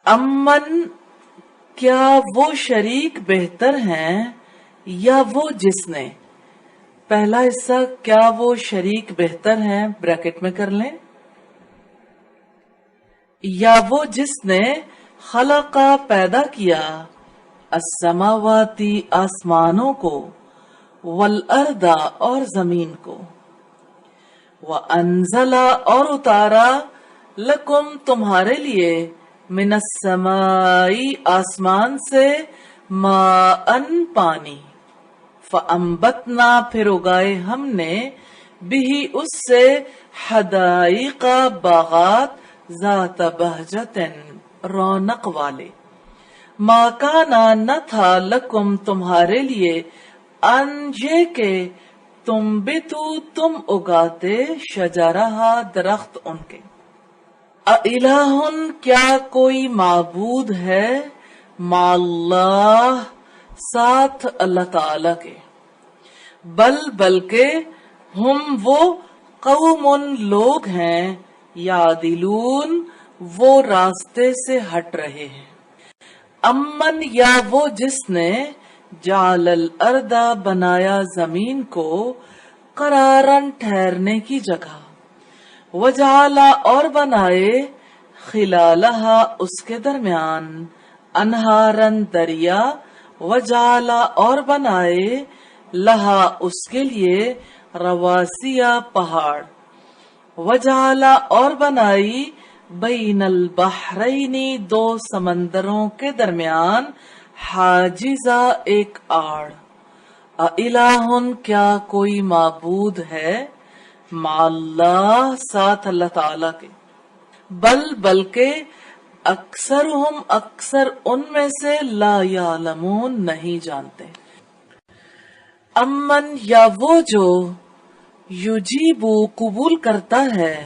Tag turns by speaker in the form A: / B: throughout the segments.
A: امن کیا وہ شریک بہتر ہیں یا وہ جس نے، پہلا حصہ کیا وہ شریک بہتر ہیں بریکٹ میں کر لیں، یا وہ جس نے خلقا پیدا کیا السماواتی آسمانوں کو والارض اور زمین کو، وانزل اور اتارا لکم تمہارے لیے من السمائی آسمان سے ماءً پانی، فانبتنا پھر اگائے ہم نے بھی اس سے حدائق باغات ذات بہجت رونق والے، ما کانا نہ تھا لکم تمہارے لیے ان یہ کہ تم بتو تم اگاتے شجرہا درخت ان کے، اِلہٌ کیا کوئی معبود ہے مع اللہ ساتھ اللہ تعالی کے، بلکہ ہم وہ قوم لوگ ہیں یعدلون وہ راستے سے ہٹ رہے ہیں، امن یا وہ جس نے جعل الارض بنایا زمین کو قرارن ٹھہرنے کی جگہ، وجعل اور بنائے خلالہا اس کے درمیان انہارن دریا، وجعل اور بنائے لہا اس کے لیے رواسیا پہاڑ، وجعل اور بنائی بین البحرین دو سمندروں کے درمیان حاجزا ایک آڑ، اِلہٌ کیا کوئی معبود ہے مع اللہ ساتھ اللہ تعالی کے، بلکہ اکثرہم اکثر ان میں سے لا یعلمون نہیں جانتے، امن یا وہ جو یجیبو قبول کرتا ہے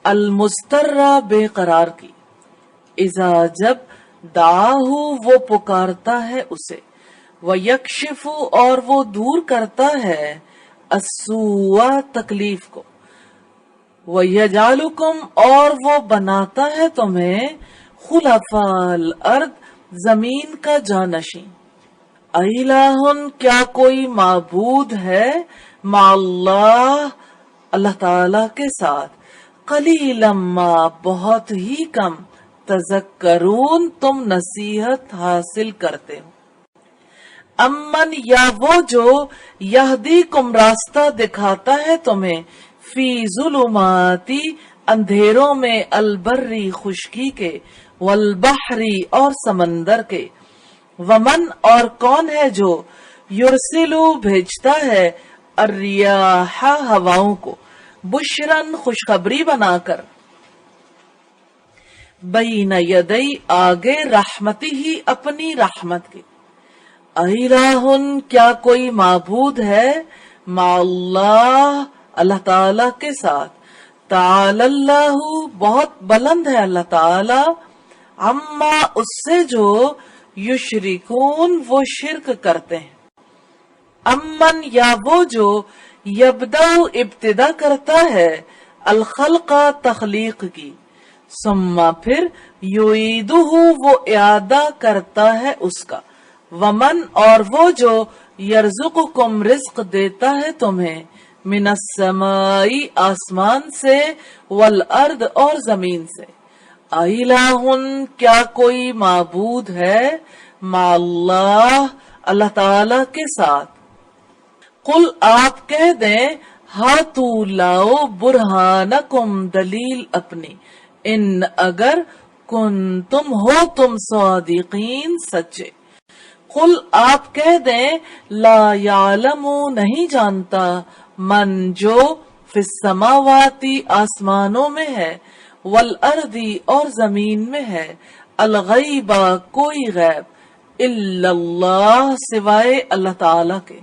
A: المضطر بے قرار کی، اذا جب دعاہو وہ پکارتا ہے اسے، ویکشف اور وہ دور کرتا ہے السوء تکلیف کو، ویجعلکم اور وہ بناتا ہے تمہیں خلفاء الارض زمین کا جانشین، اِلہٌ کیا کوئی معبود ہے مع اللہ اللہ تعالی کے ساتھ، قلیلا ما بہت ہی کم تذکرون تم نصیحت حاصل کرتے ہو، امن یا وہ جو یہدیکم راستہ دکھاتا ہے تمہیں فی ظلماتی اندھیروں میں البری خشکی کے والبحری اور سمندر کے، ومن اور کون ہے جو یرسلو بھیجتا ہے الریاح ہواؤں کو بشرن خوشخبری بنا کر، بین یدی آگے رحمتی ہی اپنی رحمت کے، اِلہٌ کیا کوئی معبود ہے مع اللہ اللہ تعالی کے ساتھ، تعالی اللہ بہت بلند ہے اللہ تعالی، عما اس سے جو یشرکون وہ شرک کرتے ہیں، امن یا وہ جو یبدأ ابتدا کرتا ہے الخلق تخلیق کی، ثم پھر یعیدہ وہ اعادہ کرتا ہے اس کا، ومن اور وہ جو یرزقکم رزق دیتا ہے تمہیں من السمائی آسمان سے والارض اور زمین سے، اِلہٌ کیا کوئی معبود ہے مع اللہ اللہ تعالی کے ساتھ، قل آپ کہہ دیں ہاتو لاؤ برہانکم دلیل اپنی، ان اگر کنتم ہو تم صادقین سچے، قل آپ کہہ دیں لا یعلم نہیں جانتا من جو فی السماواتی آسمانوں میں ہے والارضی اور زمین میں ہے، الغیبہ کوئی غیب، الا اللہ سوائے اللہ تعالی کے،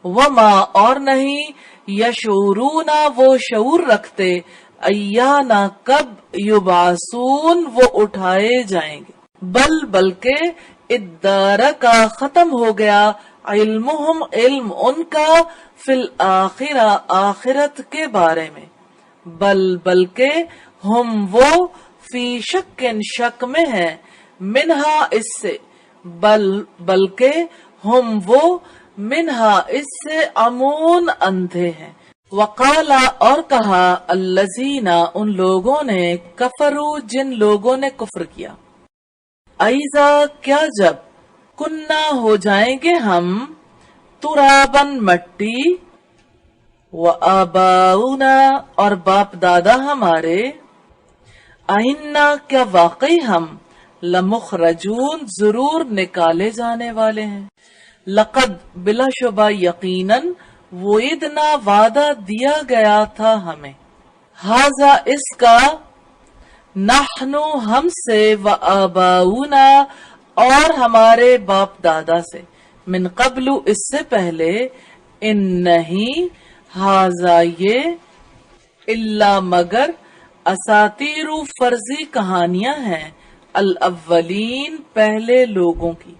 A: وما اور نہیں یشعرون وہ شعور رکھتے ایانا کب یبعثون وہ اٹھائے جائیں گے، بلکہ ادارکا ختم ہو گیا علمہم علم ان کا فی الآخرہ آخرت کے بارے میں، بلکہ ہم وہ فی شک شک میں ہے منہا اس سے، بلکہ ہم وہ منہا اس سے عمون اندھے ہیں۔ وقالا اور کہا الذین ان لوگوں نے، کفرو جن لوگوں نے کفر کیا، ایذا کیا جب، کننا ہو جائیں گے ہم، ترابن مٹی، وآباؤنا اور باپ دادا ہمارے، ائنا کیا واقعی ہم، لمخرجون ضرور نکالے جانے والے ہیں، لقد بلا شبہ یقیناً وعدنا وعدہ دیا گیا تھا ہمیں، ہاذا اس کا، نحنو ہم سے، وآباؤنا اور ہمارے باپ دادا سے، من قبل اس سے پہلے، ان نہیں، ہاذا یہ، الا مگر، اساطیر فرضی کہانیاں ہیں، الاولین پہلے لوگوں کی،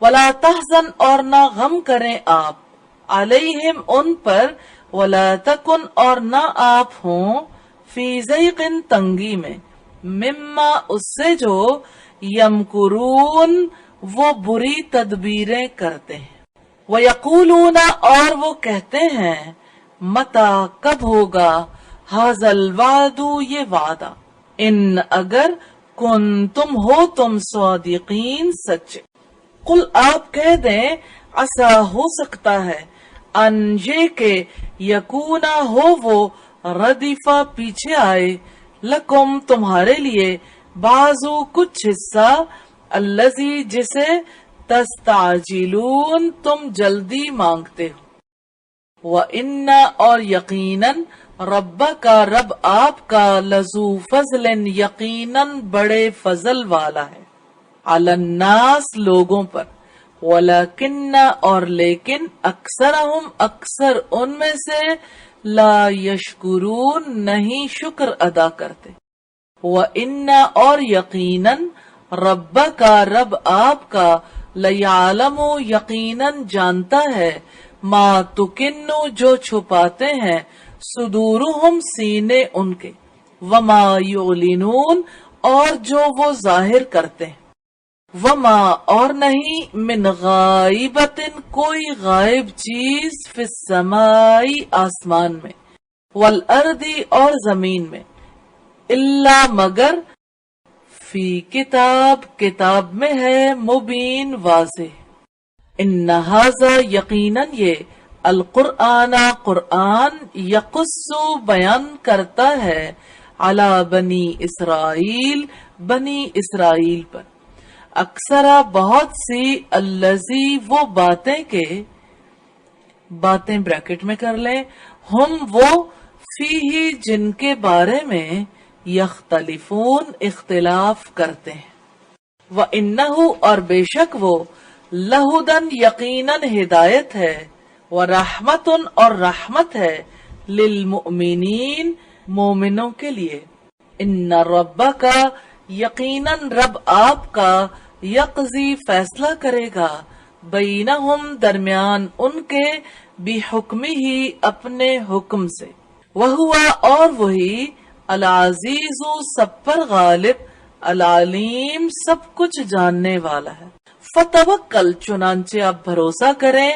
A: ولا تحزن اور نہ غم کریں آپ، علیہم ان پر، ولا تکن اور نہ آپ ہوں، فی ضیق تنگی میں، مما اس سے جو، یمکرون وہ بری تدبیریں کرتے ہیں، وَيَقُولُونَ اور وہ کہتے ہیں، متا کب ہوگا، ھذا الوعد یہ وعدہ، ان اگر، کنتم ہو تم صادقین سچے، قل آپ کہہ دیں، عسا ہو سکتا ہے، ان یہ کہ، یکونا ہو وہ، ردیفہ پیچھے آئے، لکم تمہارے لیے، بازو کچھ حصہ، الذی جسے، تستعجلون تم جلدی مانگتے ہو، وَإِنَّ اور یقیناً، ربک رب آپ کا، لذو فضل یقیناً بڑے فضل والا ہے، علی الناس لوگوں پر، ولیکن اور لیکن، اکثرہم اکثر ان میں سے، لا یشکرون نہیں شکر ادا کرتے، وَإِنَّ اور یقیناً، ربک رب آپ کا، لیعلم یقیناً جانتا ہے، ما تکن جو چھپاتے ہیں، صدورہم سینے ان کے، وما یعلنون اور جو وہ ظاہر کرتے ہیں، وما اور نہیں، من غائبت کوئی غائب چیز، فی السماء آسمان میں، والارض اور زمین میں، الا مگر، فی کتاب کتاب میں ہے، مبین واضح، ان ھذا یقیناً یہ، القرآن قرآن، یقص بیان کرتا ہے، علی بنی اسرائیل بنی اسرائیل پر، اکثر بہت سی، الذی وہ باتیں کے، باتیں بریکٹ میں کر لیں، ہم وہ، فیہ جن کے بارے میں، یختلفون اختلاف کرتے ہیں، وَإِنَّهُ اور بے شک وہ، لہدن یقیناً ہدایت ہے، وَرَحْمَةٌ اور رحمت ہے، للمؤمنین مومنوں کے لیے، ان ربک یقیناً رب آپ کا، یقضی فیصلہ کرے گا، بینہم درمیان ان کے، بحکمہ اپنے حکم سے، وہوا اور وہی، العزیز سب پر غالب، العلیم سب کچھ جاننے والا ہے، فتوکل چنانچہ آپ بھروسہ کریں،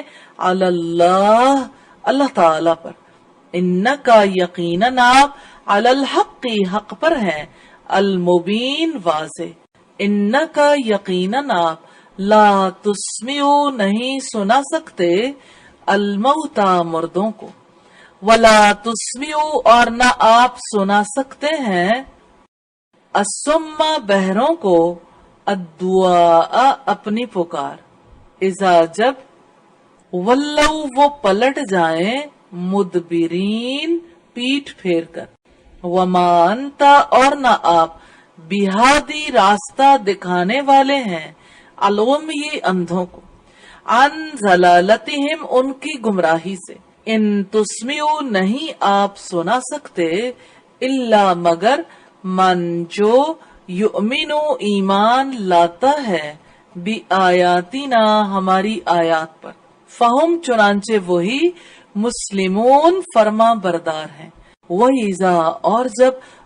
A: علی اللہ اللہ تعالی پر، انکا یقیناً آپ، علی الحق حق پر ہیں، المبین واضح، انکا یقیناً آپ، لا تسمعو نہیں سنا سکتے، الموتى مردوں کو، ولا تسمعو اور نہ آپ سنا سکتے ہیں، الصم بہروں کو، الدعاء اپنی پکار، اذا جب، ولو وہ پلٹ جائیں، مدبرین پیٹھ پھیر کر، وما انت اور نہ آپ، بہادی راستہ دکھانے والے ہیں، العمی اندھوں کو، عن ضلالتہم ان کی گمراہی سے، ان تسمعوا نہیں آپ سنا سکتے، الا مگر، من جو، یؤمنو ایمان لاتا ہے، بآیاتنا ہماری آیات پر، فہم چنانچہ وہی، مسلمون فرما بردار ہیں، وَإِذَا اور جب،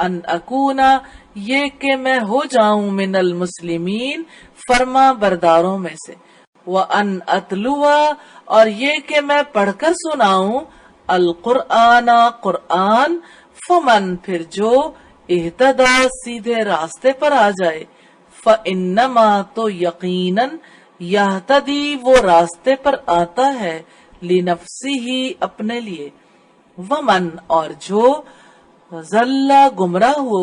A: ان اکونا یہ کہ میں ہو جاؤں من المسلمین فرما برداروں میں سے، وان اتلوا اور یہ کہ میں پڑھ کر سناؤں القرآن قرآن، فمن پھر جو اہتدا سیدھے راستے پر آ جائے، فانما تو یقیناً یہتدی وہ راستے پر آتا ہے، لنفسہ اپنے لیے، ومن اور جو ضل گمراہ ہو،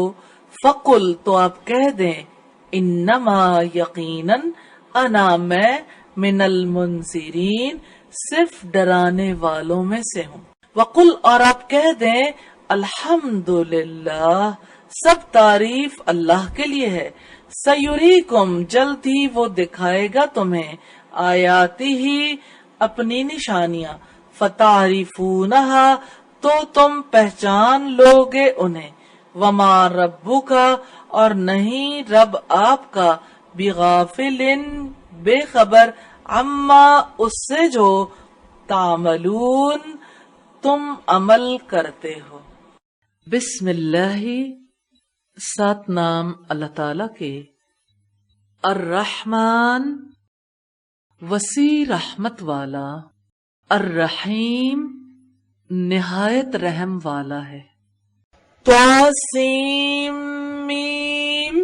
A: فقل تو آپ کہہ دیں، انما یقیناً انا میں من المنذرین صرف ڈرانے والوں میں سے ہوں، وقل اور آپ کہہ دیں الحمدللہ سب تعریف اللہ کے لیے ہے، سیریکم جلد ہی وہ دکھائے گا تمہیں آیاتی ہی اپنی نشانیاں، فتعرفونہا تو تم پہچان لوگے انہیں، وما ربک اور نہیں رب آپ کا بغافل بے خبر عما اس سے جو تعملون تم عمل کرتے ہو۔ بسم اللہ سات نام اللہ تعالی کے، الرحمن وسیع رحمت والا، الرحیم نہایت رحم والا ہے۔ طاسیم میم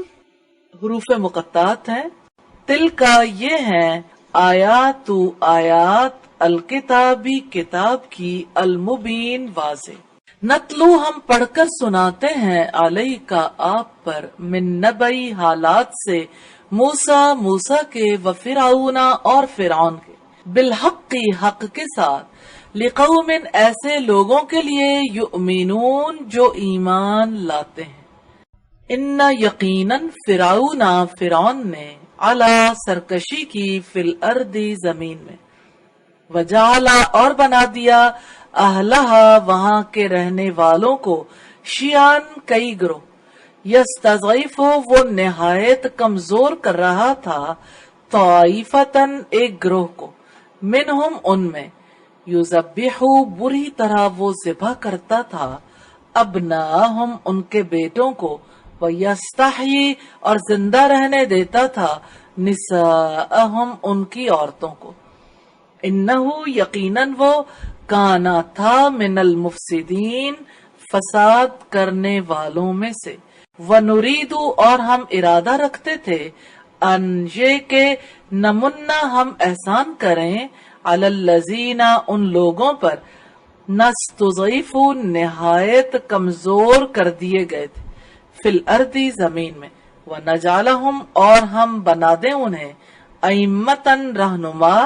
A: حروف مقطعات ہیں، تل کا یہ ہیں آیات الکتابی کتاب کی، المبین واضح، نتلو ہم پڑھ کر سناتے ہیں علیہ کا آپ پر، من نبئی حالات سے، موسیٰ کے، وفرعون اور فرعون کے، بالحق حق کے ساتھ، لقوم ایسے لوگوں کے لیے، یؤمنون جو ایمان لاتے ہیں، ان یقیناً فرعون نے، علا سرکشی کی، فی الارض زمین میں، وجعلا اور بنا دیا، اہلہا وہاں کے رہنے والوں کو، شیعان کئی گروہ، یستضعف وہ نہایت کمزور کر رہا تھا، طائفتن ایک گروہ کو، منہم ان میں، یذبح بری طرح وہ ذبح کرتا تھا، ابناہم ان کے بیٹوں کو، ویستحیی اور زندہ رہنے دیتا تھا، نساءہم ان کی عورتوں کو، انہو یقیناً وہ کانا تھا، من المفسدین فساد کرنے والوں میں سے، وَنُرِيدُ اور ہم ارادہ رکھتے تھے، ان یہ کہ نمنا ہم احسان کریں، علی الذین ان لوگوں پر، نستضعف نہایت کمزور کر دیے گئے تھے، فی الارض زمین میں، ونجعلہم اور ہم بنا دیں انہیں، ائمۃً رہنما،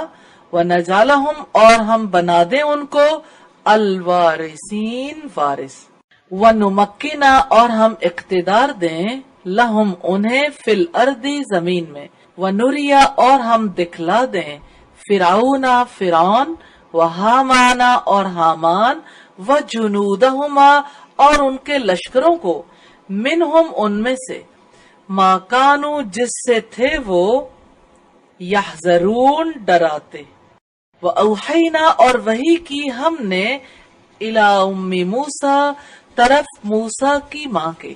A: ونجعلہم اور ہم بنا دیں ان کو، الوارثین وارث، ونمکن اور ہم اقتدار دیں، لہم انہیں، فی الارض زمین میں، ونریا اور ہم دکھلا دیں، فرعون فرعون، وہامان اور حامان، وجنودہما اور ان کے لشکروں کو، منہم ان میں سے، ما کانوا جس سے تھے وہ، یحذرون ڈراتے، وَأَوْحَيْنَا اور وحی کی ہم نے، إِلَىٰ أُمِّ مُوسَىٰ طرف موسیٰ کی ماں کے،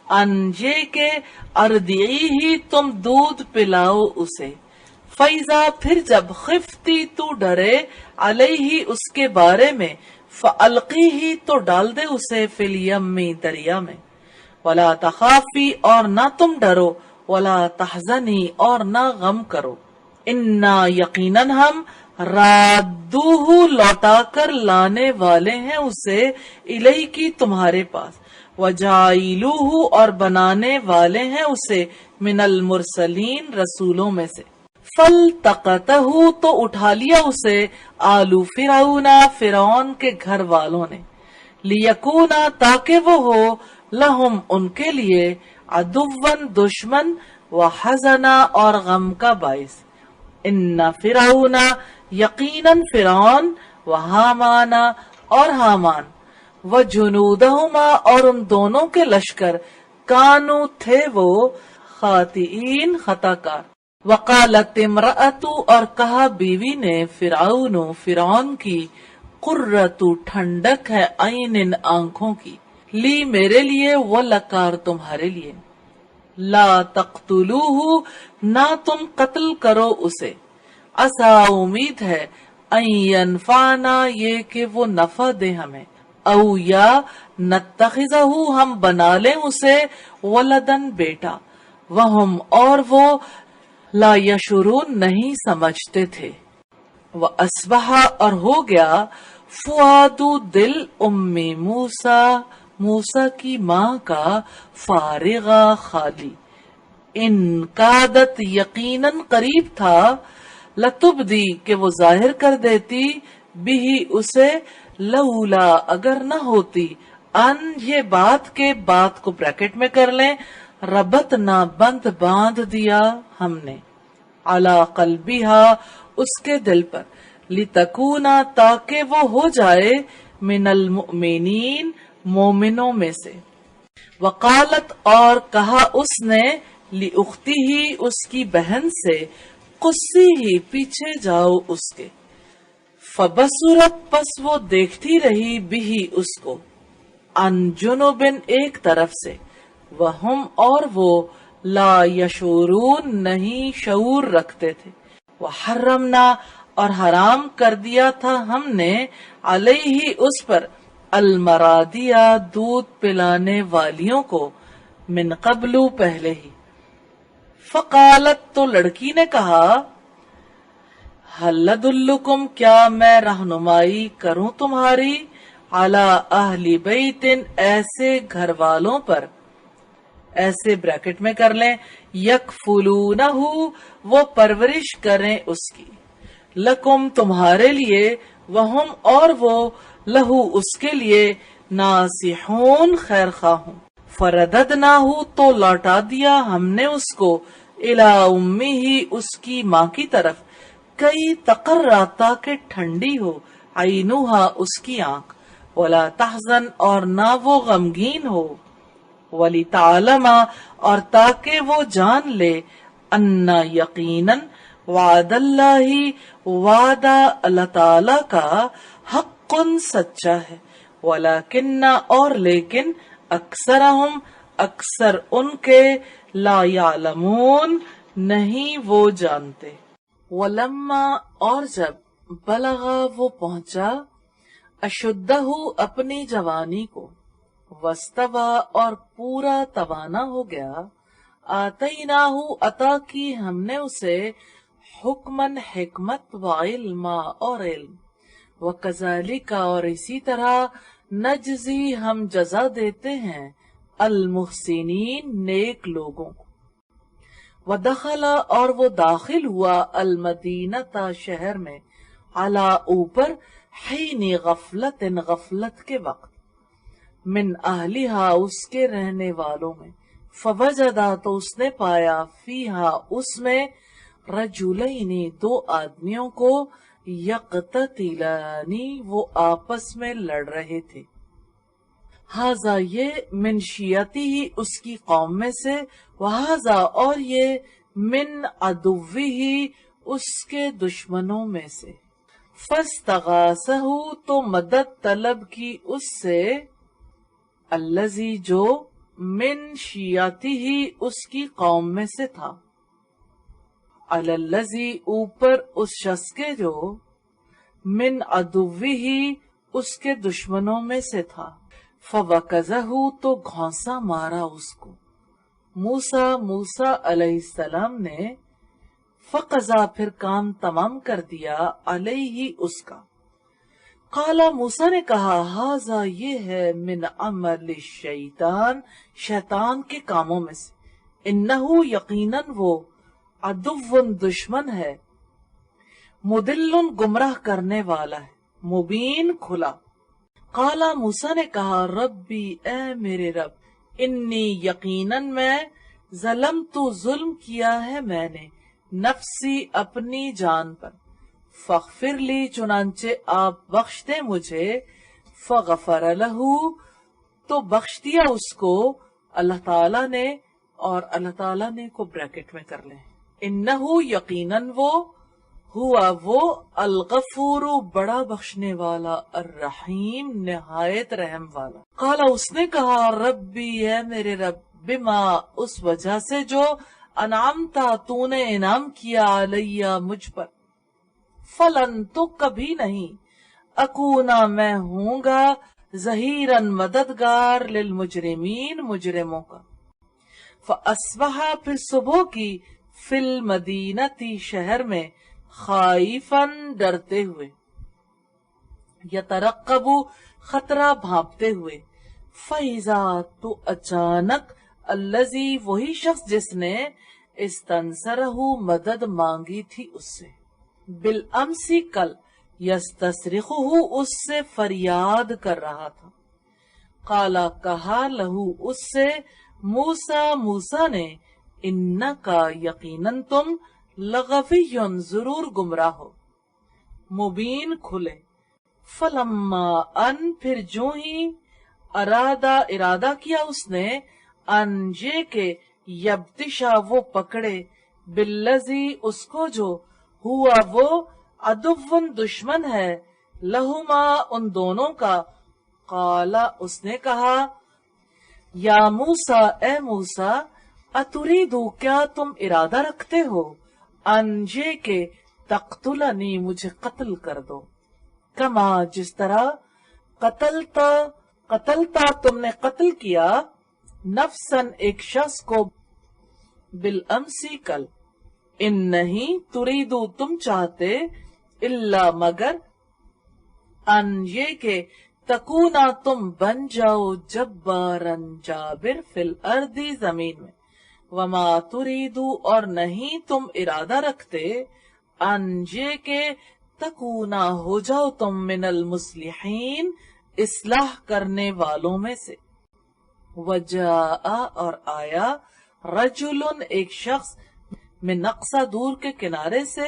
A: ان یہ کہ اردعیہ تم دودھ پلاؤ اسے، فَإِذَا پھر جب خفتی تو ڈرے، علیہ اس کے بارے میں، فَأَلْقِیہ تو ڈال دے اسے، فِی الْیَمِّ دریا میں، وَلَا تَخَافِی اور نہ تم ڈرو، وَلَا تَحْزَنِی اور نہ غم کرو، اِنَّا یقیناً ہم، رادوہ لوٹا کر لانے والے ہیں اسے، الیہ کی تمہارے پاس، وجاعلوہ اور بنانے والے ہیں اسے، من المرسلین رسولوں میں سے، فالتقطہ تو اٹھا لیا اسے، آل فرعون فرعون کے گھر والوں نے، لیکونا تاکہ وہ ہو، لہم ان کے لیے، عدوًا دشمن، وحزنا اور غم کا باعث، ان فرعون یقیناً فرعون، وحامان اور حامان، وجنودہما اور ان دونوں کے لشکر، کانو تھے وہ، خاطئین خطا کار، وقالت امرأۃ اور کہا بیوی نے، فرعون کی، قرۃ ٹھنڈک ہے، عین آنکھوں کی، لی میرے لیے ولکار تمہارے لیے، لا تقتلوہ نہ تم قتل کرو اسے، عسا امید ہے، ان ینفعنا یہ کہ وہ نفع دے ہمیں، او یا نتخذہ ہم بنا لیں اسے ولدن بیٹا، وہم اور وہ لا یشعرون نہیں سمجھتے تھے۔ وَأَصْبَحَ اور ہو گیا فؤاد دل ام موسیٰ، موسیٰ کی ماں کا، فارغا خالی، ان کادت یقیناً قریب تھا، لتبدی کہ وہ ظاہر کر دیتی، بھی اسے، لولا اگر نہ ہوتی، ان یہ بات کے بات کو بریکٹ میں کر لیں، ربط نہ بند باندھ دیا ہم نے، علی قلبیہا اس کے دل پر، لتکونا تاکہ وہ ہو جائے، من المؤمنین مومنوں میں سے۔ وقالت اور کہا اس نے، لاختہ اس کی بہن سے، قصی ہی پیچھے جاؤ اس کے، فبصرت پس وہ دیکھتی رہی بھی اس کو، عن جنبن ایک طرف سے، وہم اور وہ، لا یشعرون نہیں شعور رکھتے تھے، وحرمنا اور حرام کر دیا تھا ہم نے، علیہ اس پر، المرادیہ دودھ پلانے والیوں کو، من قبل پہلے ہی۔ فقالت تو لڑکی نے کہا، حل ادلکم کیا میں رہنمائی کروں تمہاری، علی اہل بیت ایسے گھر والوں پر، ایسے بریکٹ میں کر لیں، یکفلونہ وہ پرورش کریں اس کی، لکم تمہارے لیے، وہم اور وہ، لہو اس کے لیے، ناصحون خیر خواہوں، فرددناہ تو لوٹا دیا ہم نے اس کو، الی امہ اس کی ماں کی طرف، کئی تقرّ تاکہ ٹھنڈی ہو، عینوہا اس کی آنکھ، ولا تحزن اور نہ وہ غمگین ہو، وَلِتَعْلَمَ اور تاکہ وہ جان لے، ان یقیناً، وعد اللہ وعدہ اللہ تعالی کا، حق سچا ہے، ولیکن اور لیکن، اکثرہم اکثر ان کے، لا یعلمون نہیں وہ جانتے۔ ولما اور جب، بلغا وہ پہنچا، اشدہ اپنی جوانی کو، واستوى اور پورا توانا ہو گیا، آتیناہ عطا کی ہم نے اسے، حکمن حکمت، وعلما اور علم، وکذالک اور اسی طرح، نجزی ہم جزا دیتے ہیں، المحسنین نیک لوگوں کو۔ ودخل اور وہ داخل ہوا، المدینہ شہر میں، علی اوپر، حین غفلت غفلت کے وقت، من اہلہا اس کے رہنے والوں میں، فوجدا تو اس نے پایا، فیہا اس میں، رجلین دو آدمیوں کو، یقتتلان وہ آپس میں لڑ رہے تھے، ہذا یہ، من شیعتی اس کی قوم میں سے، وہذا اور یہ، من عدوہ اس کے دشمنوں میں سے، فاستغاثہ تو مدد طلب کی اس سے، الذی جو، من شیعتی اس کی قوم میں سے تھا، علی الذی اوپر اس شخص کے جو، من عدوہ اس کے دشمنوں میں سے تھا، فوکزہ تو گھونسا مارا اس کو، موسیٰ علیہ السلام نے، فقضا پھر کام تمام کر دیا، علیہ اس کا، قالا موسیٰ نے کہا، ھذا یہ ہے، من عمل الشیطان شیطان کے کاموں میں سے، انہ یقیناً وہ، عدو دشمن ہے، مدل گمراہ کرنے والا ہے، مبین کھلا۔ قالا موسیٰ نے کہا، ربی اے میرے رب، انی یقیناً میں، ظلمت ظلم کیا ہے میں نے، نفسی اپنی جان پر، فاغفر لی چنانچہ آپ بخش دیں مجھے، فغفر لہ تو بخش دیا اس کو، اللہ تعالیٰ نے، اور اللہ تعالیٰ نے کو بریکٹ میں کر لیں، انہو یقیناً وہ، ہوا وہ الغفور بڑا بخشنے والا، الرحیم نہایت رحم والا۔ قالا اس نے کہا ربی اے میرے رب، بما اس وجہ سے جو انعمتا تو نے انعام کیا علیہ مجھ پر، فلن تو کبھی نہیں، اکونا میں ہوں گا ظہیراً مددگار للمجرمین مجرموں کا۔ فاصبح پھر صبح کی فی المدینتی شہر میں، خائفاً ڈرتے ہوئے، یترقب خطرہ بھانپتے ہوئے، فَإِذَا تو اچانک، الذی وہی شخص جس نے استنصرہ مدد مانگی تھی اس سے، بالامسی کل، یستصرخہ اس سے فریاد کر رہا تھا، قالا کہا لہو اس سے، موسیٰ موسیٰ نے، انکا یقیناً تم، لغوی ضرور گمراہ ہو، مبین کھلے، فلما ان پھر جو ہی، ارادہ کیا اس نے، ان یہ کہ یبتشا وہ پکڑے، بالذی اس کو جو، ہوا وہ عدوٌ دشمن ہے، لہما ان دونوں کا، قالا اس نے کہا یا موسیٰ اے موسیٰ، اتریدو کیا تم ارادہ رکھتے ہو، ان یہ کہ تقتلنی مجھے قتل کر دو، کما جس طرح قتلتا تم نے قتل کیا، نفسن ایک شخص کو، بالامسی کل، ان نہیں تریدو تم چاہتے، الا مگر، ان یہ کہ تکونا تم بن جاؤ جبارن جابر فی الارض زمین میں، وما تریدو اور نہیں تم ارادہ رکھتے، ان یہ کہ تکونا ہو جاؤ تم من المصلحین اصلاح کرنے والوں میں سے، وجاء اور آیا، رجل ایک شخص، من اقصی دور کے کنارے سے،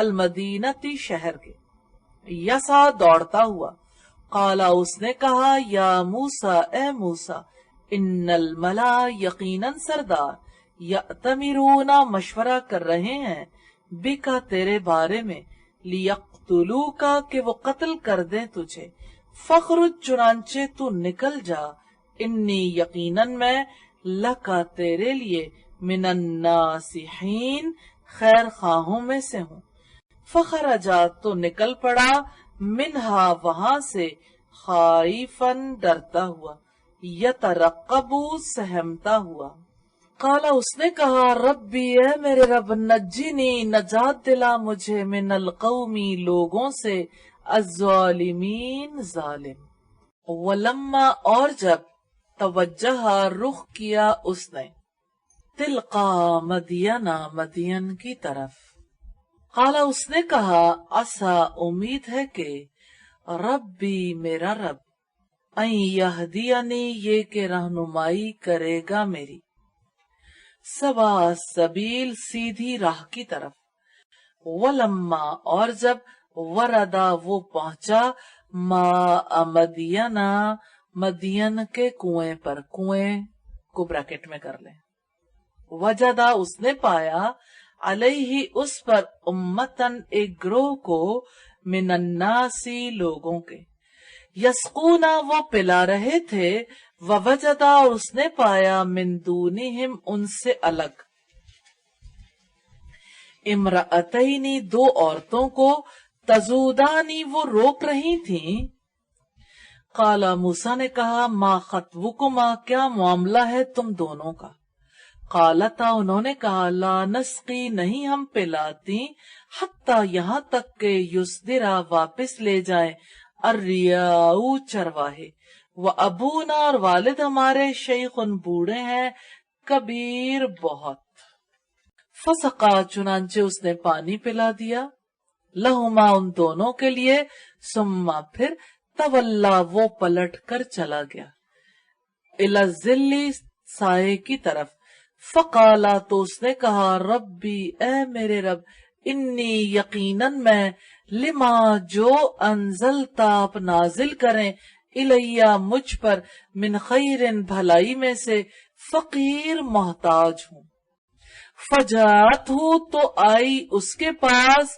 A: المدینتی شہر کے، یسا دوڑتا ہوا، قالا اس نے کہا یا موسیٰ اے موسیٰ، ان الملا یقیناً سردار، یأتمرون مشورہ کر رہے ہیں، بکا تیرے بارے میں، لیقتلوکا کہ وہ قتل کر دیں تجھے، فخرج چنانچہ تو نکل جا، انی یقیناً میں، لکا تیرے لیے، من الناصحین خیر خواہوں میں سے ہوں، فخرجا تو نکل پڑا، منہا وہاں سے، خائفاً ڈرتا ہوا، یترقب سہمتا ہوا، قالا اس نے کہا ربی اے میرے رب، نجنی نجات دلا مجھے، من القومی لوگوں سے، الظالمین ظالم، ولما اور جب، توجہ رخ کیا اس نے، تلقا مدینہ مدین کی طرف، قالا اس نے کہا عسا امید ہے کہ، ربی میرا رب، ان یہدینی یہ کہ رہنمائی کرے گا میری، سوا سبیل سیدھی راہ کی طرف، ولما اور جب، وردا وہ پہنچا، ماء مدینہ مدین کے کنویں پر، کنویں کو بریکٹ میں کر لیں، وجدا اس نے پایا، علیہ اس پر، امتن ایک گروہ کو، من الناسی لوگوں کے، یسقونا وہ پلا رہے تھے، ووجدا اور اس نے پایا، من دونہم ان سے الگ، امرأتینی دو عورتوں کو، تزودانی وہ روک رہی تھیں، قالا موسیٰ نے کہا ما خطبکما کیا معاملہ ہے تم دونوں کا، قالتا انہوں نے کہا لا نسقی نہیں ہم پلاتی، حتی یہاں تک کہ یسدرا واپس لے جائیں، الریاء چرواہے، وابونا اور والد ہمارے، شیخ بوڑھے ہیں، کبیر بہت، فسقا چنانچہ اس نے پانی پلا دیا، لہما ان دونوں کے لیے، ثم پھر، تولا وہ پلٹ کر چلا گیا، الی الظل سائے کی طرف، فقالا تو اس نے کہا ربی اے میرے رب، انی یقیناً میں، لما جو انزلتا آپ نازل کریں، الیہ مجھ پر، من خیر بھلائی میں سے، فقیر محتاج ہوں، فجاءتہ تو آئی اس کے پاس،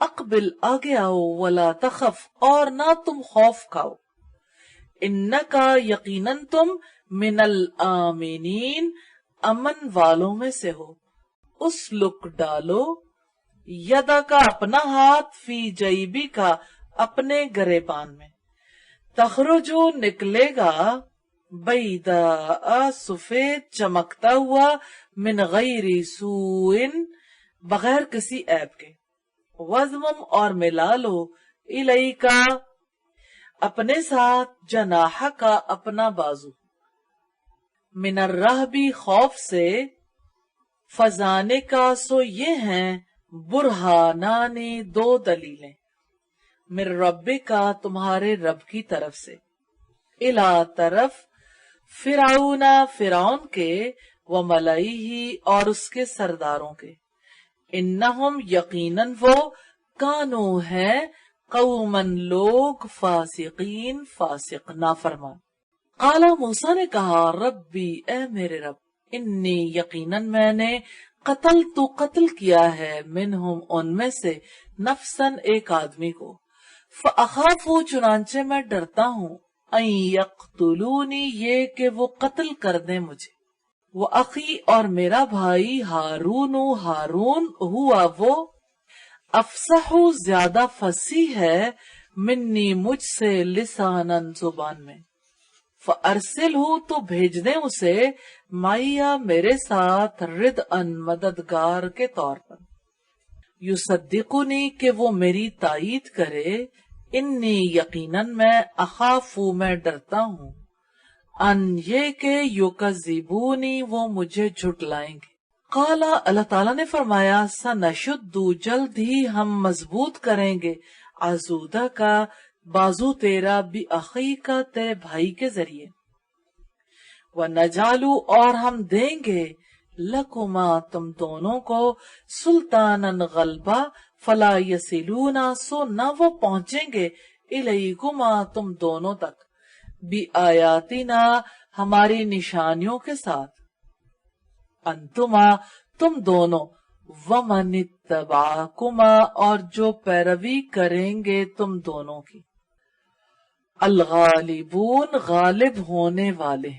A: اقبل آگے آؤ، ولا تخف اور نہ تم خوف کھاؤ، انکا یقیناً تم من الآمنین امن والوں میں سے ہو، اسلک ڈالو، یدا کا اپنا ہاتھ، فی جیبی کا اپنے گریبان میں، تخرجو نکلے گا، بیضاء سفید چمکتا ہوا، من غیر سوء بغیر کسی عیب کے، وضمم اور ملا لو، الیکا اپنے ساتھ، جناح کا اپنا بازو، من الرہبی خوف سے، فزانے کا سو یہ ہیں، برہانانی دو دلیلیں، من رب کا تمہارے رب کی طرف سے، الا طرف، فرعون فرعون کے، وملئہ اور اس کے سرداروں کے، انہم یقیناً وہ، کانو ہے، قومن لوگ، فاسقین فاسق نافرمان۔ قال موسیٰ نے کہا، ربی اے میرے رب، انی یقیناً میں نے قتل کیا ہے، منہم ان میں سے، نفسن ایک آدمی کو، فاخاف چنانچہ میں ڈرتا ہوں، ان یقتلونی یہ کہ وہ قتل کر دیں مجھے، وہ اخی اور میرا بھائی، ہارون ہوا وہ، افصح زیادہ فصیح ہے، منی مجھ سے، لسانن زبان میں، فارسلہ تو بھیج دیں اسے، معیا میرے ساتھ، ردءً مددگار کے طور پر، یصدقنی کہ وہ میری تائید کرے، انی یقیناً میں، اخاف میں ڈرتا ہوں، ان یہ کہ یکذبونی وہ مجھے جھٹلائیں گے۔ قال اللہ تعالیٰ نے فرمایا، سنشد جلد ہی ہم مضبوط کریں گے، عضودہ کا بازو تیرا، بأخی کا تیرے بھائی کے ذریعے، وَنَجْعَلُ اور ہم دیں گے، لَكُمَا تم دونوں کو، سلطاناً غلبہ، فلا یصلون سو نہ وہ پہنچیں گے، الیکما تم دونوں تک، بآیاتنا ہماری نشانیوں کے ساتھ، انتما تم دونوں، ومن اتبعکما اور جو پیروی کریں گے تم دونوں کی، الغالبون غالب ہونے والے،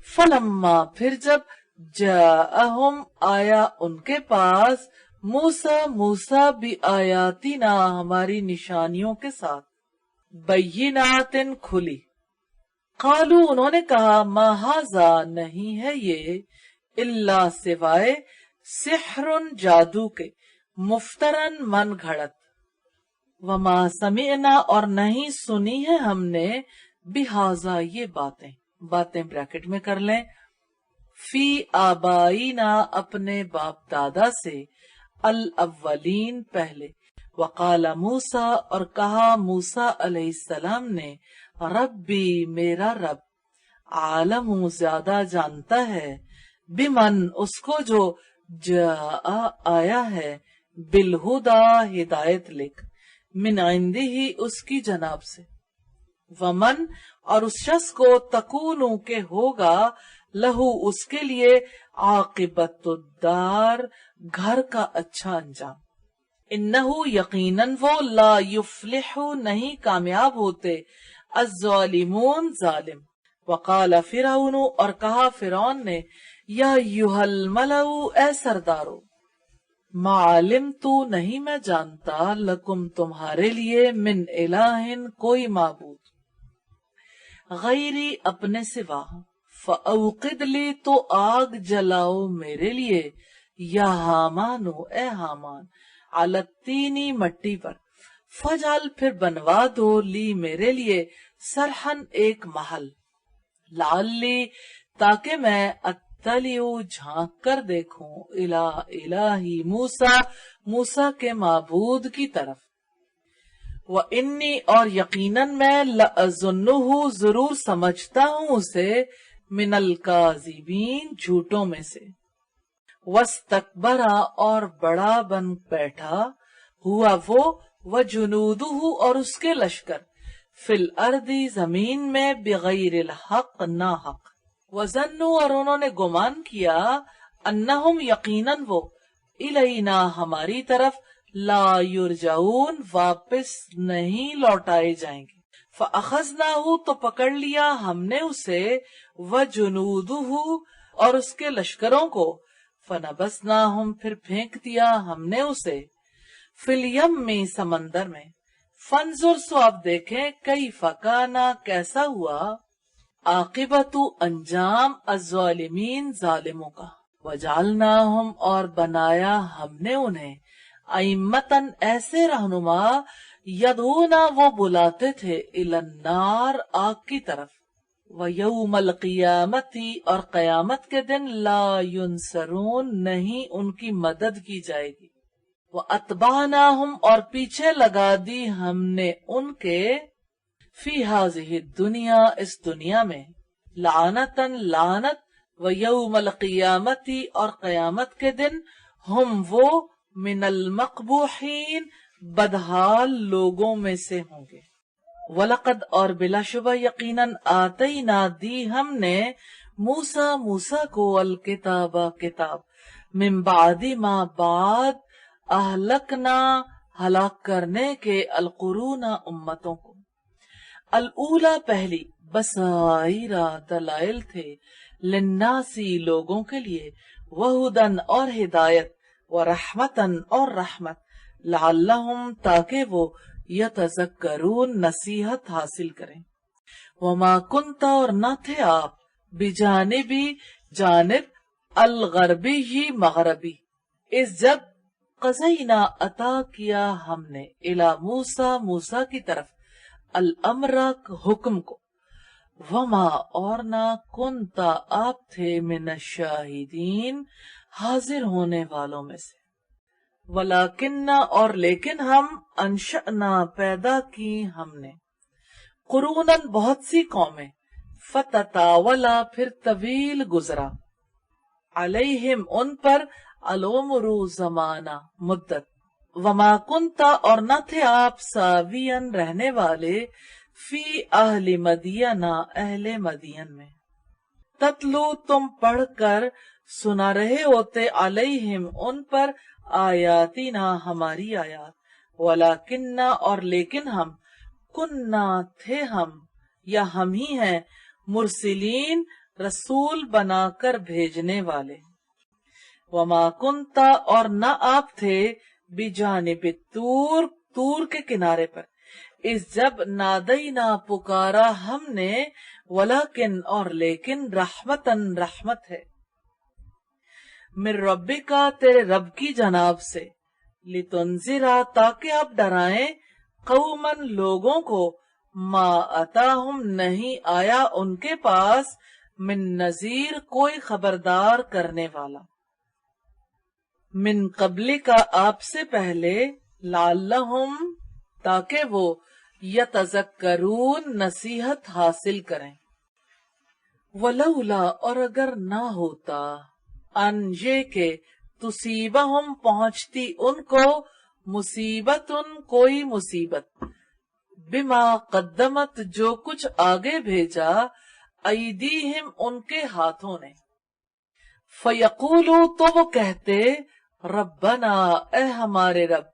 A: فلما پھر جب، جاءہم آیا ان کے پاس، موسیٰ بآیاتنا ہماری نشانیوں کے ساتھ، بینات کھلی، قالو انہوں نے کہا، ما ھذا نہیں ہے یہ، الا سوائے، سحر جادو کے، مفترن من گھڑت، وما سمعنا اور نہیں سنی ہے ہم نے، بہذا یہ باتیں بریکٹ میں کر لیں، فی آبائینا اپنے باپ دادا سے، الاولین پہلے، وقال موسیٰ اور کہا موسیٰ علیہ السلام نے، ربی میرا رب، عالم زیادہ جانتا ہے، بمن اس کو جو، جاء آیا ہے، بالہدا ہدایت لکھ، من عندہ اس کی جناب سے، ومن اور اس شخص کو، تکونو کے ہوگا، لہو اس کے لیے، عاقبت الدار گھر کا اچھا انجام، انہو یقیناً وہ، لا یفلح نہیں کامیاب ہوتے، الظالمون ظالم، وقال فرعون اور کہا فرعون نے، یا ایھا الملأ اے سردارو، ما علمت نہیں میں جانتا، لکم تمہارے لیے، من الہ کوئی معبود، غیری اپنے سوا، فاوقد لی تو آگ جلاؤ میرے لیے، یا حامانو اے حامان، علی الطین مٹی پر، فجعل پھر بنوا دو، لی میرے لیے، سرحن ایک محل، لعلی تاکہ میں، اطلع جھانک کر دیکھوں، الہ موسیٰ کے معبود کی طرف، وانی اور یقیناً میں، لأظنہ ضرور سمجھتا ہوں اسے، من الکاذبین جھوٹوں میں سے، واستکبر اور بڑا بن بیٹھا، ہوا وہ، وجنودہ اور اس کے لشکر، فی الارض زمین میں، بغیر الحق ناحق، وظنوا اور انہوں نے گمان کیا، انہم یقیناً وہ، الینا ہماری طرف، لا یرجعون واپس نہیں لوٹائے جائیں گے. فَأَخَذْنَاهُ تو پکڑ لیا ہم نے اسے، وَجُنُودُهُ اور اس کے لشکروں کو، فَنَبَذْنَاهُمْ پھر پھینک دیا ہم نے اسے، فِي الْيَمِّ سمندر میں. فَانظُرْ سو آپ دیکھیں، کیف کان کیسا ہوا، عاقبت انجام، الظالمین ظالموں کا. وَجَعَلْنَاهُمْ اور بنایا ہم نے انہیں، ائمتاً ایسے رہنما، یدعونا وہ بلاتے تھے، الی النار آگ کی طرف، وَيَوْمَ الْقِيَامَةِ اور قیامت کے دن، لا ينصرون نہیں ان کی مدد کی جائے گی. وَأَتْبَعْنَاهُمْ اور پیچھے لگا دی ہم نے ان کے، فی هذه الدنیا اس دنیا میں، لعنتاً لعنت، وَيَوْمَ الْقِيَامَةِ اور قیامت کے دن، ہم وہ من المقبوحین بدحال لوگوں میں سے ہوں گے. وَلَقَدْ اور بلا شبہ یقیناً آتینا دی ہم نے، موسیٰ کو، الکتاب کتاب، من بعد ما بعد، اہلکنا ہلاک کرنے کے، القرون امتوں کو، الاولی پہلی، بصائر دلائل تھے، للناسی لوگوں کے لیے، وہدن اور ہدایت، ورحمتن اور رحمت، لعلہم تاکہ وہ، یتذکرون نصیحت حاصل کریں. وما کنت اور نہ تھے آپ، بجانبی جانب، الغربی ہی مغربی، اس جب قضینا عطا کیا ہم نے، الی موسیٰ کی طرف، الامر حکم کو، وما اور نہ کنت آپ تھے، من الشاہدین حاضر ہونے والوں میں سے. ولیکن اور لیکن ہم، انشأنا پیدا کی ہم نے، قروناً بہت سی قومیں، فتتاولا پھر طویل گزرا، علیہم ان پر، العمر زمانہ مدت، وما کنتا اور نہ تھے آپ، ساوین رہنے والے، فی اہل مدینہ اہل مدین میں، تتلو تم پڑھ کر سنا رہے ہوتے، علیہم ان پر، آیاتنا ہماری آیات، ولیکن اور لیکن ہم، کننا تھے ہم، یا ہم ہی ہیں، مرسلین رسول بنا کر بھیجنے والے. وما کنتا اور نہ آپ تھے، بجانب طور کے کنارے پر، اس جب نادینا پکارا ہم نے، ولیکن اور لیکن، رحمتن رحمت ہے، من ربکا تیرے رب کی جناب سے، لتنذرا تاکہ آپ ڈرائیں، قومن لوگوں کو، ما اتاہم نہیں آیا ان کے پاس، من نذیر کوئی خبردار کرنے والا، من قبل کا آپ سے پہلے، لعلہم تاکہ وہ، یتذکرون نصیحت حاصل کریں. ولولا اور اگر نہ ہوتا، ان یہ کہ، تصیبہم پہنچتی ان کو، مصیبتن کوئی مصیبت، بما قدمت جو کچھ آگے بھیجا، ایدیہم ان کے ہاتھوں نے، فیقولو تو وہ کہتے، ربنا اے ہمارے رب،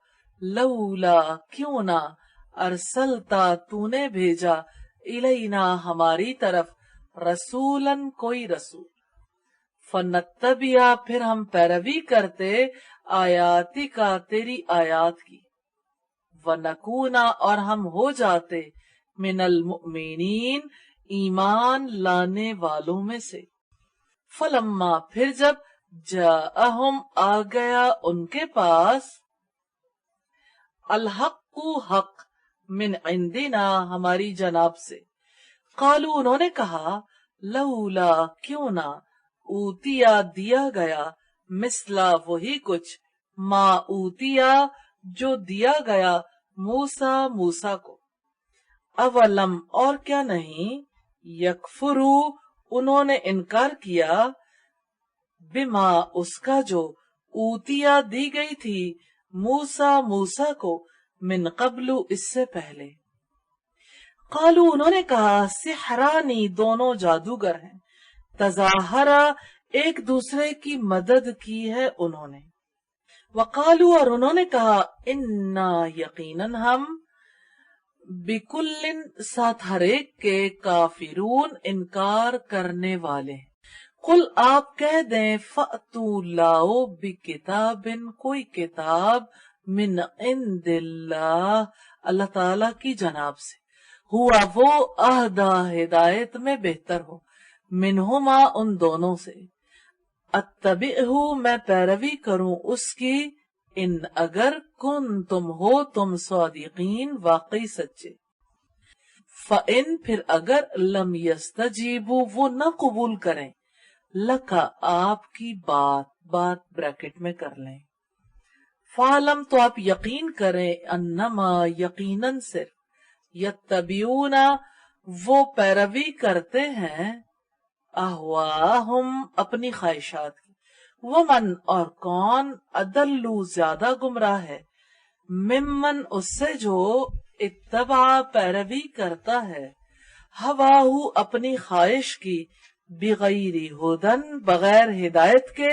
A: لولا کیوں نہ، ارسلتا تو نے بھیجا، الینا ہماری طرف، رسولن کوئی رسول، فنتبع پھر ہم پیروی کرتے، آیاتی کا تیری آیات کی، ونکونا اور ہم ہو جاتے، من المؤمنین ایمان لانے والوں میں سے. فلما پھر جب، جاءہم آ گیا ان کے پاس، الحق حق، من عندنا ہماری جناب سے، قالو انہوں نے کہا، لولا کیوں نہ، اوتیا دیا گیا، مثلا وہی کچھ، ما اوتیا جو دیا گیا، موسیٰ کو، اولم اور کیا نہیں، یکفرو انہوں نے انکار کیا، بما اس کا جو، اوتیا دی گئی تھی، موسیٰ کو، من قبل اس سے پہلے. قالو انہوں نے کہا، سحرانی دونوں جادوگر ہیں، تظاہرا ایک دوسرے کی مدد کی ہے انہوں نے، وقالو اور انہوں نے کہا انا یقیناً ہم بکل ساتھ ہر ایک کے کافرون انکار کرنے والے. قل آپ کہہ دیں فأتو لاؤ بکتاب کوئی کتاب من عند اللہ اللہ تعالی کی جناب سے ہوا وہ اہدا ہدایت میں بہتر ہو منہما ان دونوں سے اتبعہ میں پیروی کروں اس کی ان اگر کن تم ہو تم صادقین واقعی سچے. فَإِن پھر اگر لم یستجیبوا وہ نہ قبول کریں لکا آپ کی بات بریکٹ میں کر لیں. فعلم تو آپ یقین کریں انما یقیناً صرف یتبعون وہ پیروی کرتے ہیں اہواہم اپنی خواہشات کی. ومن اور کون ادلو زیادہ گمراہ ہے ممن اس سے جو اتبع پیروی کرتا ہے ہواہو اپنی خواہش کی بغیر ہدن بغیر ہدایت کے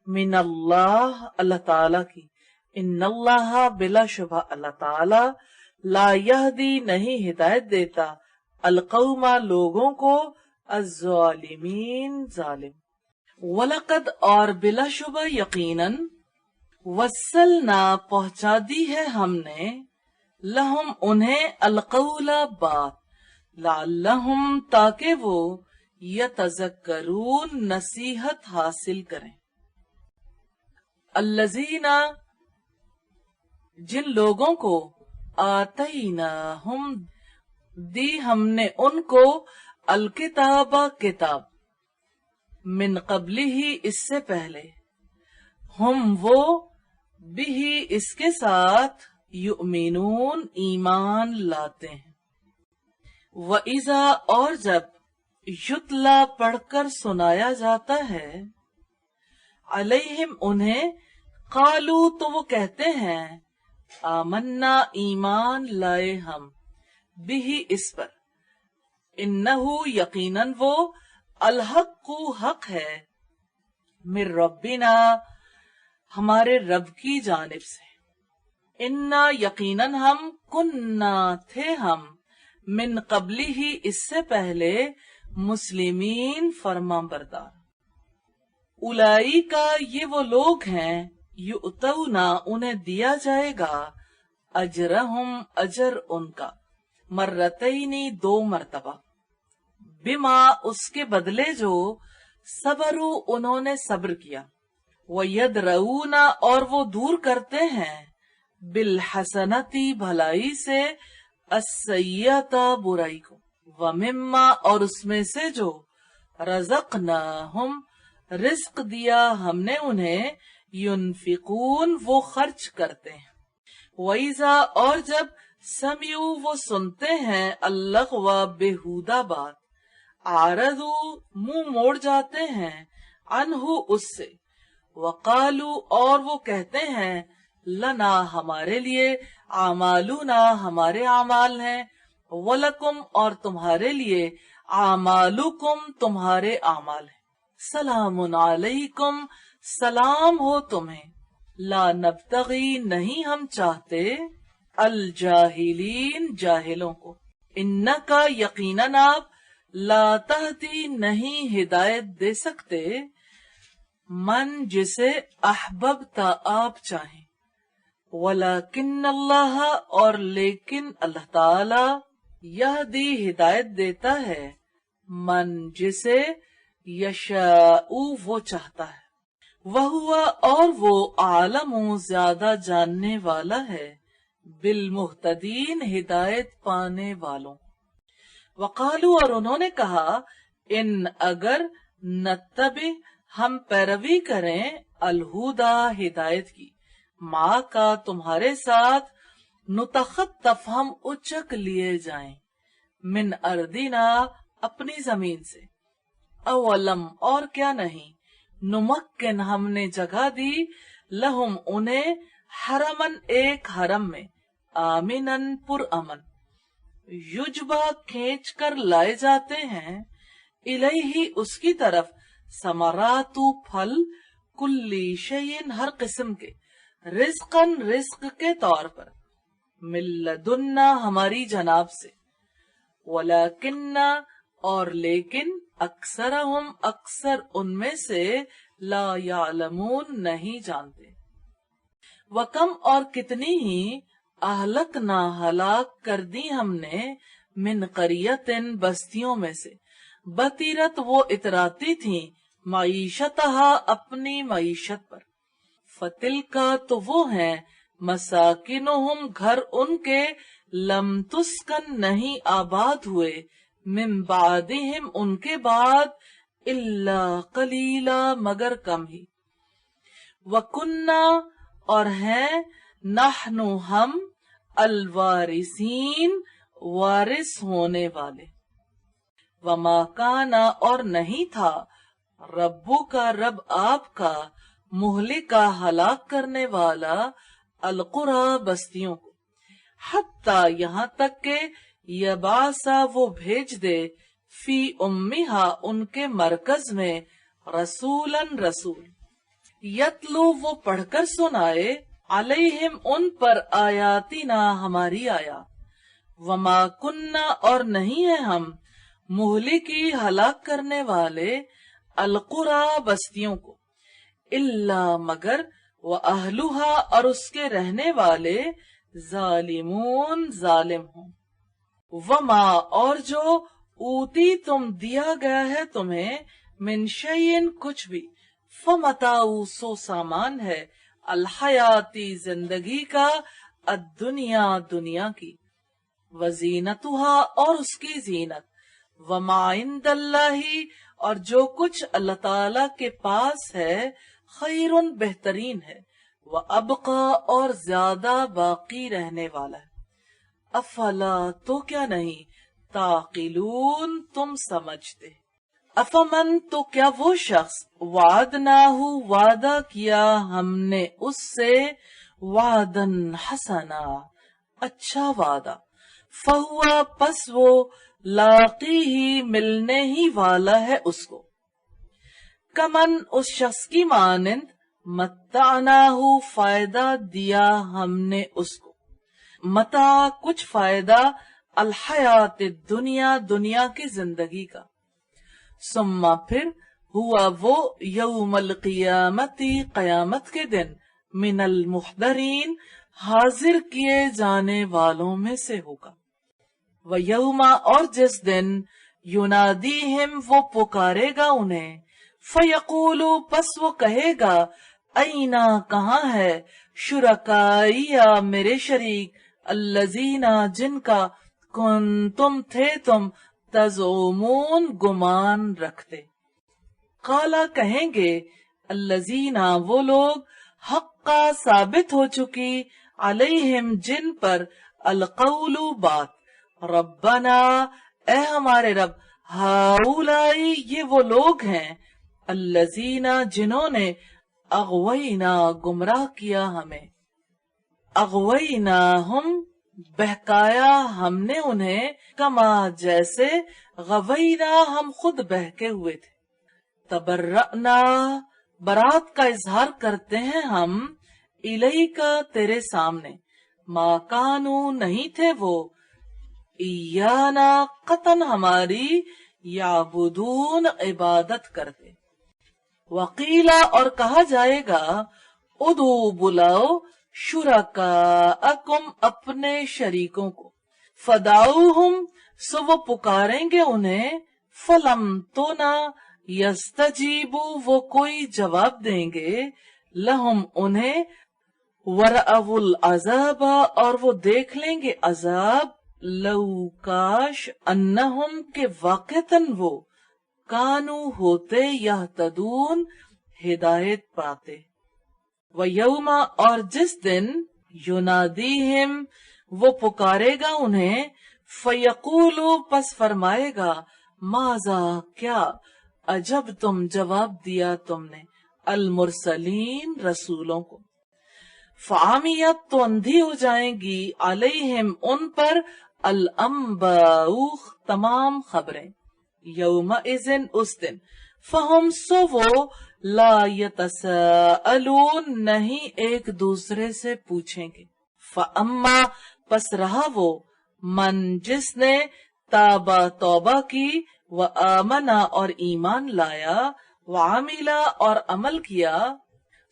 A: من اللہ اللہ تعالی کی. ان اللہ بلا شبہ اللہ تعالی لا یہدی نہیں ہدایت دیتا القوم لوگوں کو الظالمین ظالم. وَلَقَدْ اور بلا شبہ یقیناً وصلنا پہنچا دی ہے ہم نے لہم انہیں القول بات لعلہم تاکہ وہ یتذکرون نصیحت حاصل کریں. الذین جن لوگوں کو آتیناہم دی ہم نے ان کو الکتاب کتاب من قبلی ہی اس سے پہلے ہم وہ بھی اس کے ساتھ یؤمنون ایمان لاتے ہیں. وَإِذَا اور جب یتلا پڑھ کر سنایا جاتا ہے علیہم انہیں قالو تو وہ کہتے ہیں آمنا ایمان لائے ہم بھی اس پر انہو یقیناً وہ الحق حق ہے من ربنا ہمارے رب کی جانب سے. انا یقیناً ہم کننا تھے ہم من قبلی ہی اس سے پہلے مسلمین فرما بردار. الائی کا یہ وہ لوگ ہیں یؤتونا انہیں دیا جائے گا اجرہم اجر ان کا مرتینی 2 مرتبہ بما اس کے بدلے جو صبرو انہوں نے صبر کیا. وَيَدْرَؤُونَ اور وہ دور کرتے ہیں بالحسنتی بھلائی سے السیئۃ برائی کو. وَمِمَّا اور اس میں سے جو رزقناہم رزق دیا ہم نے انہیں ينفقون وہ خرچ کرتے ہیں. وَإِذَا اور جب سمعوا وہ سنتے ہیں اللغو بےہودہ بات عارضو منہ موڑ جاتے ہیں عنہ اس سے. وقالو اور وہ کہتے ہیں لنا ہمارے لیے اعمالنا ہمارے اعمال ہیں ولکم اور تمہارے لیے اعمالکم تمہارے اعمال ہیں. سلام علیکم سلام ہو تمہیں. لا نبتغی نہیں ہم چاہتے الجاہلین جاہلوں کو. انکا یقیناً آپ لا تہدی نہیں ہدایت دے سکتے من جسے احببتا آپ چاہیں. ولیکن اللہ اور لیکن اللہ تعالی یہدی ہدایت دیتا ہے من جسے یشاء وہ چاہتا ہے. وہوا اور وہ عالم زیادہ جاننے والا ہے بالمہتدین ہدایت پانے والوں. وقالو اور انہوں نے کہا ان اگر نتبع ہم پیروی کریں الہدا ہدایت کی ماں کا تمہارے ساتھ نتخطف ہم اچک لیے جائیں من اردنا اپنی زمین سے. اولم اور کیا نہیں نمکن ہم نے جگہ دی لہم انہیں حرمن ایک حرم میں آمنن پر امن یجبا کھینچ کر لائے جاتے ہیں الیہ اس کی طرف ثمرات پھل کلی شیء ہر قسم کے رزقن رزق کے طور پر، من لدنا ہماری جناب سے، ولیکن اور لیکن اکثرہم اکثر ان میں سے لا یعلمون نہیں جانتے۔ وکم اور کتنی ہی اہلکنا ہلاک کر دی ہم نے، من قریتن بستیوں میں سے، بطیرت وہ اتراتی تھیں، معیشتہا اپنی معیشت پر، فتل کا تو وہ ہیں، مساکنہم گھر ان کے، لم تسکن نہیں آباد ہوئے، من بعدہم ان کے بعد، الا قلیلا مگر کم ہی، وکننا اور ہیں، نحن ہم، الوارثین وارث ہونے والے، وما کانا اور نہیں تھا، ربو کا رب آپ کا، مہلکا ہلاک کرنے والا، القرى بستیوں کو، حتی یہاں تک کہ یبعثا وہ بھیج دے، فی امہا ان کے مرکز میں، رسولن رسول، یتلو وہ پڑھ کر سنائے، علیہم ان پر، آیاتنا ہماری آیات، وما کننا اور نہیں ہے ہم، مہلکی ہلاک کرنے والے، القرى بستیوں کو، الا مگر، وَأَهْلُهَا اور اس کے رہنے والے، ظالمون ظالم ہوں، وما اور جو، اوتی تم دیا گیا ہے تمہیں، من شیئن کچھ بھی، فمتاؤ سو سامان ہے، الحیاتی زندگی کا، الدنیا دنیا کی، وزینتها اور اس کی زینت، وما عند اللہ اور جو کچھ اللہ تعالی کے پاس ہے، خیرن بہترین ہے، وَأَبْقَى اور زیادہ باقی رہنے والا ہے، افلا تو کیا نہیں، تعقلون تم سمجھتے، افمن تو کیا وہ شخص، وعدناہ وعدہ کیا ہم نے اس سے، وعدن حسنا اچھا وعدہ، فہوا پس وہ، لاقی ہی ملنے ہی والا ہے اس کو، کمن اس شخص کی مانند، متعناہ فائدہ دیا ہم نے اس کو، متاع کچھ فائدہ، الحیات الدنیا دنیا کی زندگی کا، ثم پھر، ہوا وہ، یوم القیامتی قیامت کے دن، من المحضرین حاضر کیے جانے والوں میں سے ہوگا، وَيَوْمَ اور جس دن، ینادیہم وہ پکارے گا انہیں، فَيَقُولُ پس وہ کہے گا، اینا کہاں ہے، شرکائی میرے شریک، الذین جن کا، کنتم تھے تم، تزعمون گمان رکھتے، قالا کہیں گے، الذین وہ لوگ، حقا ثابت ہو چکی، علیہم جن پر، القول بات، ربنا اے ہمارے رب، ہاؤلائی یہ وہ لوگ ہیں، الذین جنہوں نے، اغوینا گمراہ کیا ہمیں، اغوینا ہم بہکایا ہم نے انہیں، کما جیسے، غوینا ہم خود بہکے ہوئے تھے، تبرأنا برات کا اظہار کرتے ہیں ہم، الیکا تیرے سامنے، ما کانو نہیں تھے وہ، ایانا قطن ہماری، یعبدون عبادت کرتے، وقیلا اور کہا جائے گا، ادعو بلاؤ، شرکاءکم اپنے شریکوں کو، فدعوہم سو وہ پکاریں گے انہیں، فلم تو نہ، یستجیبو وہ کوئی جواب دیں گے، لہم انہیں، ورأو العذاب اور وہ دیکھ لیں گے عذاب، لو کاش، انہم کے واقعتاً وہ، کانو ہوتے، یہتدون ہدایت پاتے، وَیوم اور جس دن، ینادیہم وہ پکارے گا انہیں، فیقولو پس فرمائے گا، ماذا کیا، عجب تم جواب دیا تم نے، المرسلین رسولوں کو، فعامیت تو اندھی ہو جائیں گی، علیہم ان پر، الانباء تمام خبریں، یومئذ اس دن، فہم سو وہ لا یتساءلون نہیں ایک دوسرے سے پوچھیں گے. فاما پس رہا وہ من جس نے تابا توبہ کی و آمنا اور ایمان لایا وعملا اور عمل کیا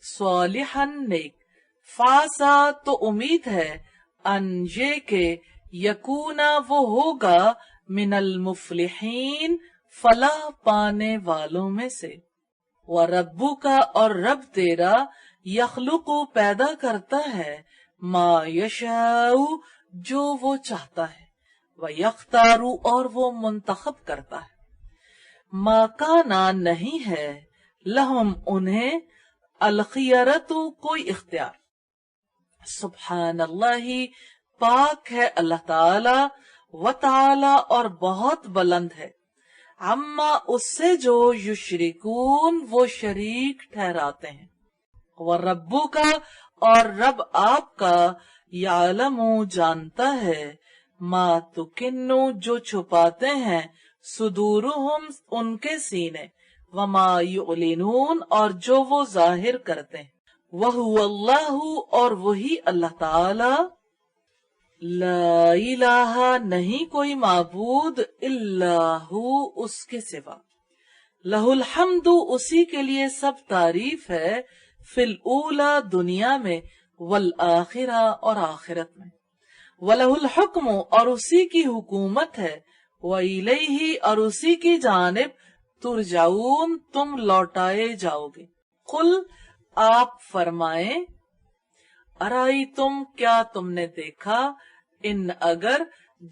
A: صالحا نیک فاسا تو امید ہے ان یہ کہ یکونا وہ ہوگا من المفلحین فلاح پانے والوں میں سے. وَرَبُّ کا اور رب تیرا یخلق پیدا کرتا ہے ما یشاء جو وہ چاہتا ہے وَیختار اور وہ منتخب کرتا ہے. ما کانا نہیں ہے لہم انہیں الخیرت کوئی اختیار. سبحان اللہ پاک ہے اللہ تعالی و تعالی اور بہت بلند ہے عما اس سے جو یشرکون وہ شریک ٹھہراتے ہیں. وَرَبُّ کا اور رب آپ کا یعلم جانتا ہے ما تکنو جو چھپاتے ہیں صدورہم ان کے سینے وما یعلنون اور جو وہ ظاہر کرتے ہیں. وَهُوَ اللَّهُ اور وہی اللہ تعالی لا الہ نہیں کوئی معبود الا ہو اس کے سوا. لہ الحمد اسی کے لیے سب تعریف ہے فی الاولی دنیا میں والآخرہ اور آخرت میں. وَلَهُ الحکم اور اسی کی حکومت ہے وَإِلَيْهِ اور اسی کی جانب ترجعون تم لوٹائے جاؤ گے. قل آپ فرمائیں ارائی تم کیا تم نے دیکھا ان اگر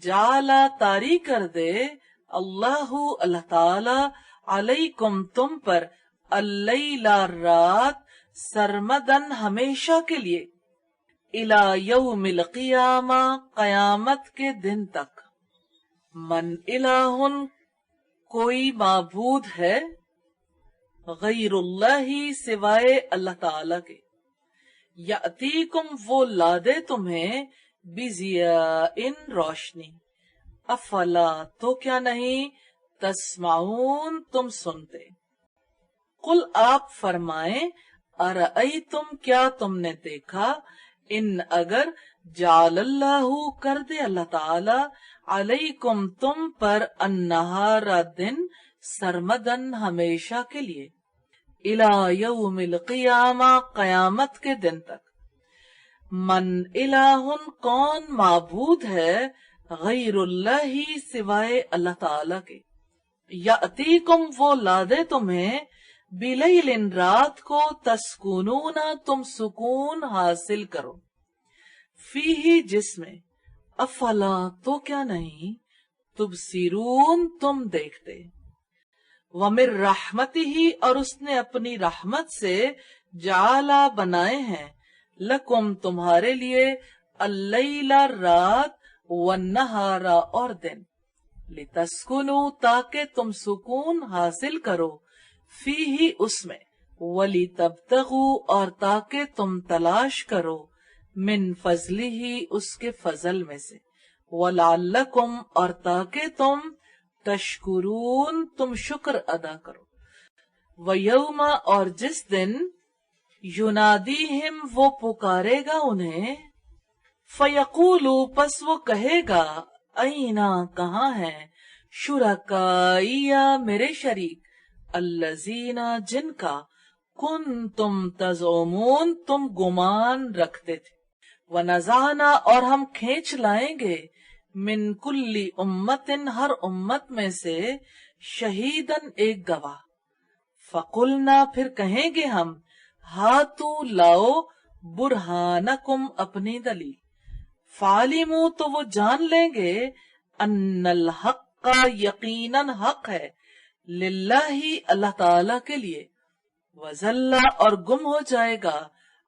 A: جالا طاری کر دے اللہ اللہ تعالی علیکم تم پر اللیل رات سرمدن ہمیشہ کے لیے الی یوم القیامہ قیامت کے دن تک. من الہ کوئی معبود ہے غیر اللہ سوائے اللہ تعالی کے یاتیکم وہ لادے تمہیں بضیاء روشنی افلا تو کیا نہیں تسمعون تم سنتے. قل آپ فرمائیں ارأیتم کیا تم نے دیکھا ان اگر جعل اللہ کر دے اللہ تعالی علیکم تم پر النہار دن سرمدن ہمیشہ کے لیے الی یوم القیامہ قیامت کے دن تک. من الہ کون معبود ہے غیر اللہ سوائے اللہ تعالی کے یاتیکم وہ لادے تمہیں بلیل رات کو تسکونون تم سکون حاصل کرو فیہ جس میں افلا تو کیا نہیں تبصرون تم دیکھتے. وَمِن رحمتہ اور اس نے اپنی رحمت سے جعلا بنائے ہیں لکم تمہارے لیے اللیل رات والنہار اور دن لتسکنو تاکہ تم سکون حاصل کرو فیہ اس میں ولتبتغو اور تاکہ تم تلاش کرو من فضلہ اس کے فضل میں سے ولعلکم اور تاکہ تم تشکرون تم شکر ادا کرو. ویوم اور جس دن ینادیہم وہ پکارے گا انہیں فیقولو پس وہ کہے گا اینا کہاں ہیں شرکائی میرے شریک الذین جن کا کنتم تزعمون تم گمان رکھتے تھے. ونزعنا اور ہم کھینچ لائیں گے من کل امت ہر امت میں سے شہیدن ایک گواہ. فقلنا پھر کہیں گے ہم ہاتو لاؤ برہانکم اپنی دلیل. فعلموا تو وہ جان لیں گے ان الحق یقیناً حق ہے للہ اللہ تعالی کے لیے. وزل اور گم ہو جائے گا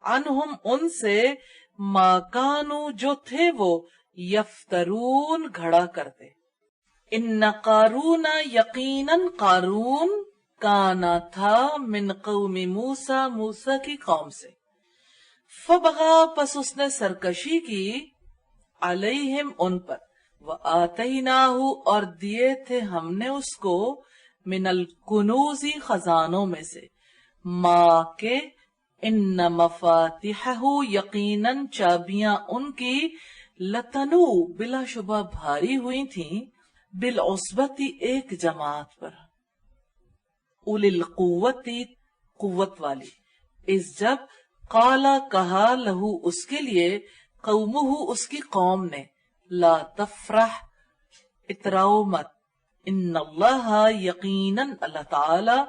A: عنہم ان سے ما کانوا جو تھے وہ یفترون گھڑا کرتے. ان قارون یقیناً قارون کانا تھا من قوم موسیٰ موسیٰ کی قوم سے. فبغا پس اس نے سرکشی کی علیہم ان پر وآتیناہ اور دیے تھے ہم نے اس کو من الکنوزی خزانوں میں سے، ما کے ان مفاتحہ یقیناً چابیاں ان کی، لتنو بلا شبہ بھاری ہوئی تھیں، بالعصبتی ایک جماعت پر، اول القوتی قوت والی، اس جب قالا کہا لہو اس کے لیے، قومہ اس کی قوم نے، لا تفرح اتراؤ مت، ان اللہ یقیناً اللہ تعالی،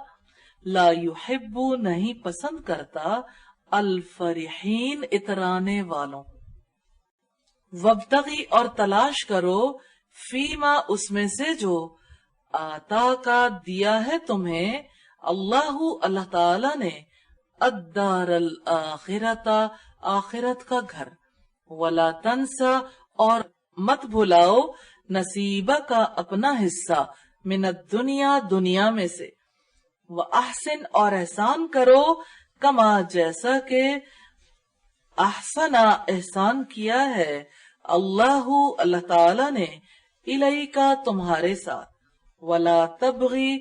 A: لا یحب نہیں پسند کرتا، الفرحین اترانے والوں، وابتغی اور تلاش کرو، فیما اس میں سے جو، آتا کا دیا ہے تمہیں، اللہ اللہ تعالی نے، الدار الآخرۃ آخرت کا گھر، ولا تنسا اور مت بھلاؤ، نصیبہ کا اپنا حصہ، من الدنیا دنیا میں سے، وَأَحْسِنْ اور احسان کرو، کما جیسا کہ، احسنا احسان کیا ہے، اللہ اللہ تعالی نے، الیکا تمہارے ساتھ، ولا تبغی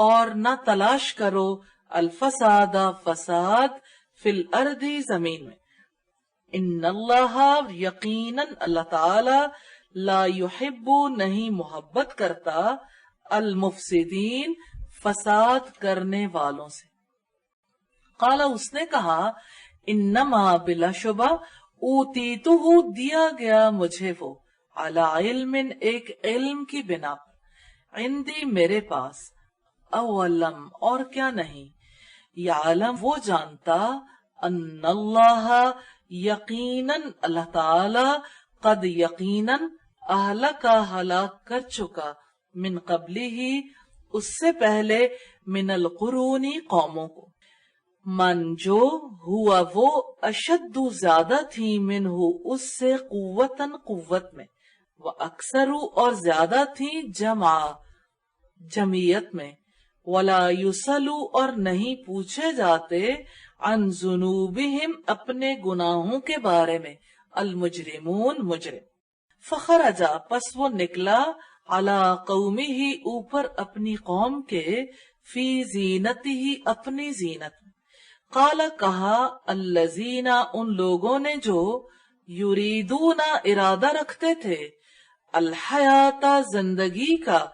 A: اور نہ تلاش کرو، الفساد فساد، فی الارض زمین میں، ان اللہ یقیناً اللہ تعالی، لا یحب نہیں محبت کرتا، المفسدین فساد کرنے والوں سے۔ قالا اس نے کہا، انما بلا شبہ، اوتیتہ دیا گیا مجھے وہ، علی علم ایک علم کی بنا پر، عندی میرے پاس، اولم اور کیا نہیں، یعلم وہ جانتا، ان اللہ یقیناً اللہ تعالی، قد یقیناً اہلکا ہلاک کر چکا، من قبلی ہی اس سے پہلے، من القرونی قوموں کو، من جو ہوا وہ، اشد زیادہ تھی، منہ اس سے، قوتاً قوت میں، وہ اکثر اور زیادہ تھی، جمع جمعیت میں، ولا یسلو اور نہیں پوچھے جاتے، عن ذنوبہم اپنے گناہوں کے بارے میں، المجرمون مجرم، فخرجا پس وہ نکلا، علی قومہ اوپر اپنی قوم کے، فی زینتہ اپنی زینت میں، قال کہا، الذین ان لوگوں نے جو، یریدون ارادہ رکھتے تھے، الحیات زندگی کا،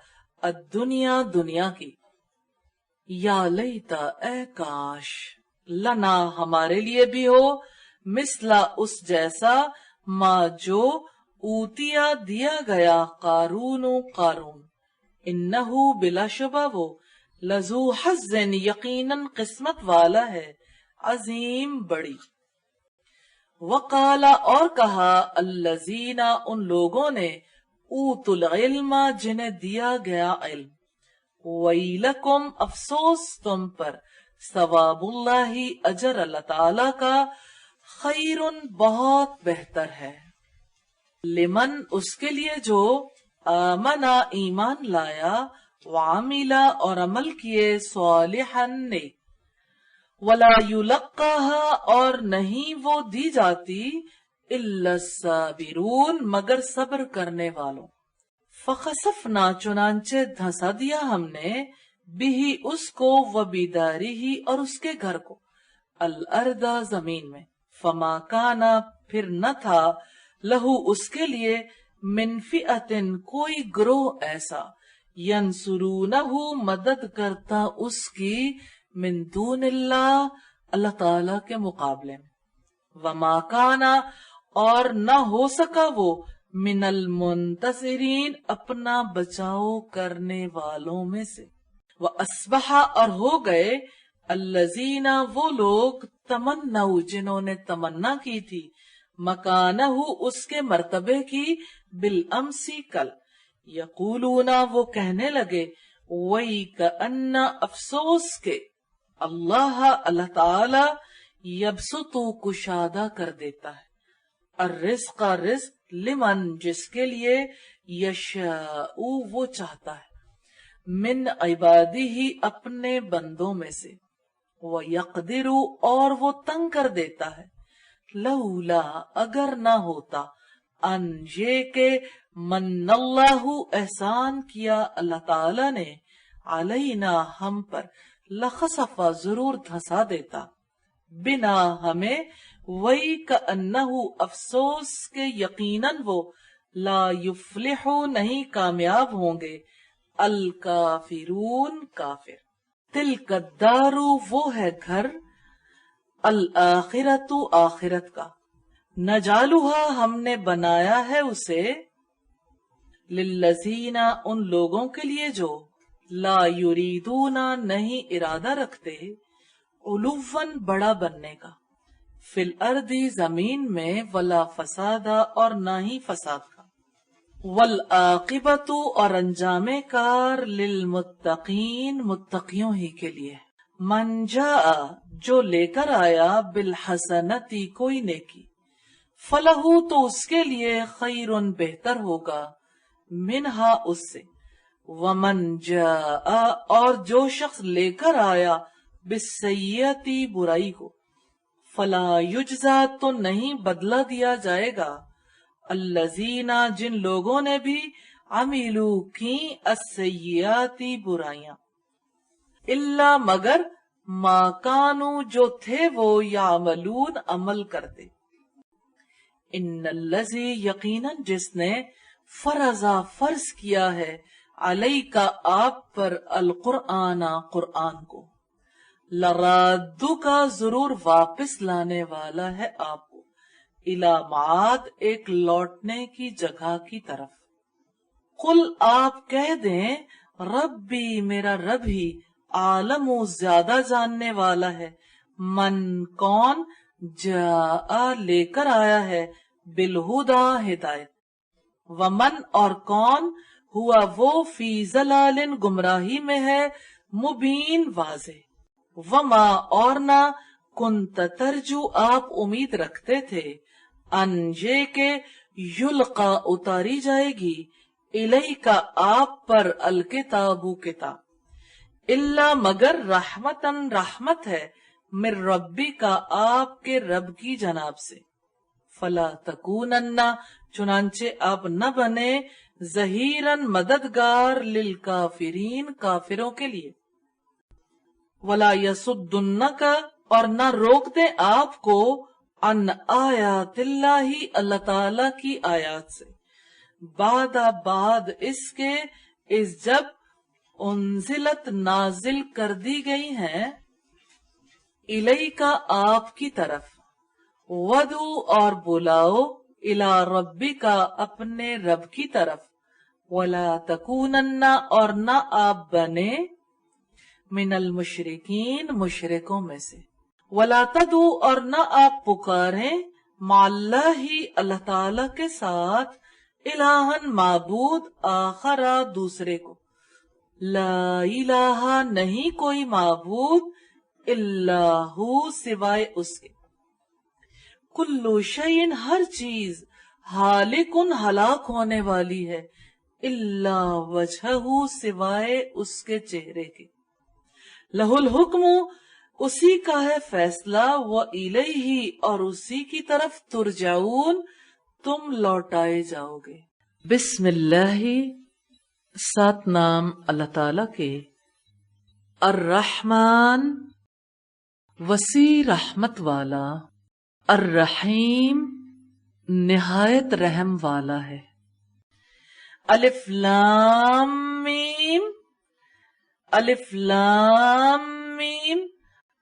A: الدنیا دنیا کی، یا لیتا اے کاش، لنا ہمارے لیے بھی ہو، مثلا اس جیسا، ما جو، اوتیا دیا گیا، قارون قارون، انہو بلا شبہ وہ، لذو حظ یقیناً قسمت والا ہے، عظیم بڑی، وقالا اور کہا، الذین ان لوگوں نے، اوتوا العلم جنہیں دیا گیا علم، ویلکم افسوس تم پر، ثواب اللہ اجر اللہ تعالی کا، خیر بہت بہتر ہے، لمن اس کے لیے جو، آمنا ایمان لایا، وعملا اور عمل کیے، صالحا نیک، ولا یلقاها اور نہیں وہ دی جاتی، الا الصابرون مگر صبر کرنے والوں، فخسفنا چنانچہ دھنسا دیا ہم نے، بھی اس کو، وبدارہ اور اس کے گھر کو، الارض زمین میں، فما کانا پھر نہ تھا، لہو اس کے لیے، من فئۃ کوئی گروہ ایسا، ینصرونہ مدد کرتا اس کی، من دون اللہ اللہ تعالی کے مقابلے میں، وما کانا اور نہ ہو سکا وہ، من المنتصرین اپنا بچاؤ کرنے والوں میں سے، وَأَصْبَحَ اور ہو گئے، الذین وہ لوگ، تمنوا جنہوں نے تمنا کی تھی، مکانہ اس کے مرتبے کی، بالامسی کل، یقولون وہ کہنے لگے، وَيْكَأَنَّ افسوس کے، اللہ اللہ تعالی، یبسط کشادہ کر دیتا ہے، الرزق رزق، لمن جس کے لیے، یشاء وہ چاہتا ہے، من عبادہ اپنے بندوں میں سے، وَيَقْدِرُ اور وہ تنگ کر دیتا ہے، لولا اگر نہ ہوتا، ان یہ کہ، من اللہ احسان کیا اللہ تعالی نے، علینا ہم پر، لخسفا ضرور دھسا دیتا، بنا ہمیں، وہی کأنہو افسوس کے یقیناً وہ، لا یفلح نہیں کامیاب ہوں گے، الکافرون کافر۔ تلک الدار وہ ہے گھر، الآخرت آخرت کا، نجعلھا ہم نے بنایا ہے اسے، للذین ان لوگوں کے لیے جو، لا یریدون نہیں ارادہ رکھتے، علوا بڑا بننے کا، فی الارض زمین میں، ولا فسادا اور نہ ہی فساد کا، والعاقبۃ اور انجام کار، للمتقین متقیوں ہی کے لیے، من جاء جو لے کر آیا، بالحسنتی کوئی نیکی، فلہ تو اس کے لیے، خیر بہتر ہوگا، منہا اس سے، ومن جاء اور جو شخص لے کر آیا، بالسیئتی برائی کو، فلا یجزا تو نہیں بدلہ دیا جائے گا، الذین جن لوگوں نے بھی، عملوا کی، السیئاتی برائیاں، الا مگر، ما کانوا جو تھے وہ، یعملون عمل کرتے، ان الذی یقیناً جس نے، فرض کیا ہے، علیک آپ پر، القرآن قرآن کو، لرادک ضرور واپس لانے والا ہے آپ کو، الی معاد ایک لوٹنے کی جگہ کی طرف، قل آپ کہہ دیں، ربی میرا رب ہی، عالم زیادہ جاننے والا ہے، من کون، جاء لے کر آیا ہے، بالہدا ہدایت، ومن اور کون، ہوا وہ، فی ضلال گمراہی میں ہے، مبین واضح، وما اور نہ، کنت ترجو آپ امید رکھتے تھے، ان یہ کہ، یلقا اتاری جائے گی، الیکا آپ پر، الکتاب کتاب، الا مگر، رحمتن رحمت ہے، من ربی کا آپ کے رب کی جناب سے، فلا تکونن چنانچہ آپ نہ بنے، ظہیراً مددگار، للکافرین کافروں کے لیے، ولا یصدنک اور نہ روک دیں آپ کو، عن آیات اللہ اللہ تعالی کی آیات سے، بعد اس کے، اس جب، انزلت نازل کر دی گئی ہیں، الیکا آپ کی طرف، ودو اور بلاؤ، الی ربک اپنے رب کی طرف، ولا تکونن اور نہ آپ بنے، من المشرکین مشرکوں میں سے، ولا تدعو اور نہ آپ پکاریں، مع اللہ اللہ تعالی کے ساتھ، الہن معبود، آخر دوسرے کو، لا الہ نہیں کوئی معبود، الا ہو سوائے اس کے، کل شیء ہر چیز، ہالکن ہلاک ہونے والی ہے، الا وجہہ سوائے اس کے چہرے کے، لہ الحکم اسی کا ہے فیصلہ، وإلیہ اور اسی کی طرف، ترجعون تم لوٹائے جاؤ گے۔ بسم اللہ سات نام اللہ تعالی کے، الرحمن وسیع رحمت والا، الرحیم نہایت رحم والا ہے، الف لام میم، الف لام میم،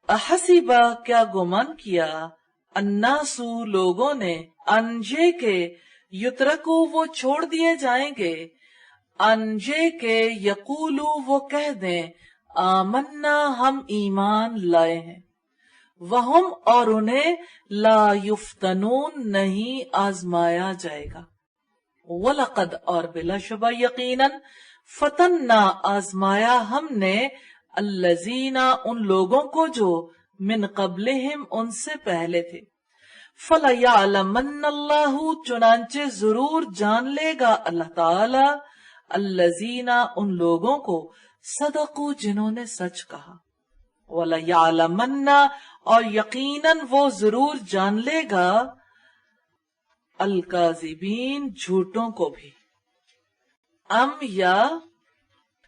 A: احسبا کیا گمان کیا، الناس لوگوں نے، انجے کے، یترکو وہ چھوڑ دیے جائیں گے، انجے کے، یقولو وہ کہہ دیں، آمنا ہم ایمان لائے ہیں، وہم اور انہیں، لا یفتنون نہیں آزمایا جائے گا، وَلَقَدْ اور بلا شبہ یقیناً، فتننا آزمایا ہم نے، الذین ان لوگوں کو جو، من قبلہم ان سے پہلے تھے، فَلَيَعْلَمَنَّ اللَّهُ چنانچہ ضرور جان لے گا اللہ تعالی، الذین ان لوگوں کو، صدقوا جنہوں نے سچ کہا، وَلَيَعْلَمَنَّ اور یقیناً وہ ضرور جان لے گا، الکاذبین جھوٹوں کو بھی، ام یا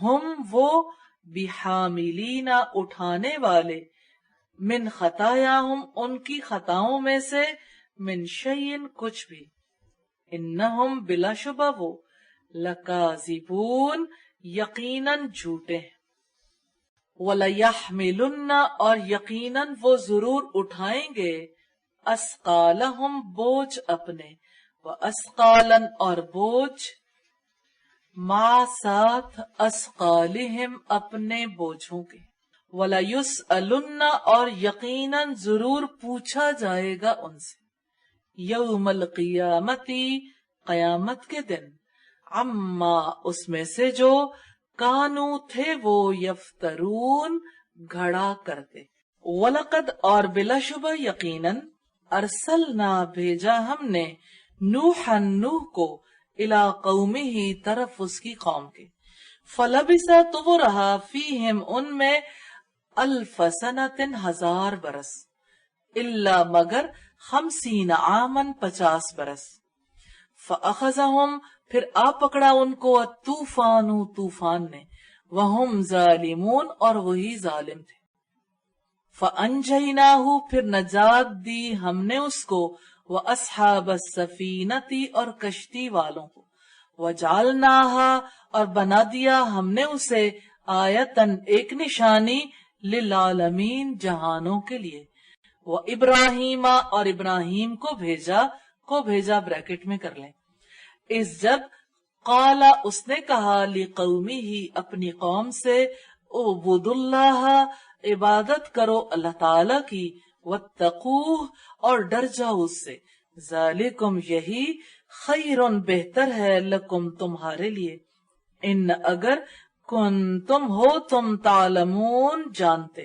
A: ہم وہ بحاملینا اٹھانے والے، من خطایاہم ان کی خطاؤں میں سے، من شیئن کچھ بھی، انہم بلا شبہ وہ، لکاذبون یقیناً جھوٹے ہیں، وَلَيَحْمِلُنَّ اور یقیناً وہ ضرور اٹھائیں گے، اسقالہم بوجھ اپنے، واسقالاً اور بوجھ، ما ساتھ اسقالہم اپنے بوجھوں کے، وَلَيُسْأَلُنَّ اور یقیناً ضرور پوچھا جائے گا ان سے، یوم القیامتی قیامت کے دن، عما اس میں سے جو کانو تھے وہ یفترون گھڑا کرتے، وَلَقَدْ اور بلا شبہ یقیناً، ارسلنا بھیجا ہم نے، نوحًا نوح کو، الی قومہ طرف اس کی قوم کے، فلبث تو وہ رہا، فیہم ان میں، الف سنۃ 1000 برس، الا مگر 50 عاماً 50 برس، فاخذہم پھر آ پکڑا ان کو، الطوفان طوفان نے، وہم ظالمون اور وہی ظالم تھے، فانجیناہ پھر نجات دی ہم نے اس کو، واصحاب السفینۃ اور کشتی والوں کو، وجعلناہا اور بنا دیا ہم نے اسے، آیتن ایک نشانی، للعالمین جہانوں کے لیے، وابراہیم اور ابراہیم کو بھیجا بریکٹ میں کر لیں، اس جب قال اس نے کہا، لقومہ اپنی قوم سے، اعبدوا اللہ عبادت کرو اللہ تعالی کی، واتقوہ اور ڈر جاؤ اس سے، ذالکم یہی، خیرن بہتر ہے، لکم تمہارے لیے، ان اگر کنتم ہو تم، تعلمون جانتے،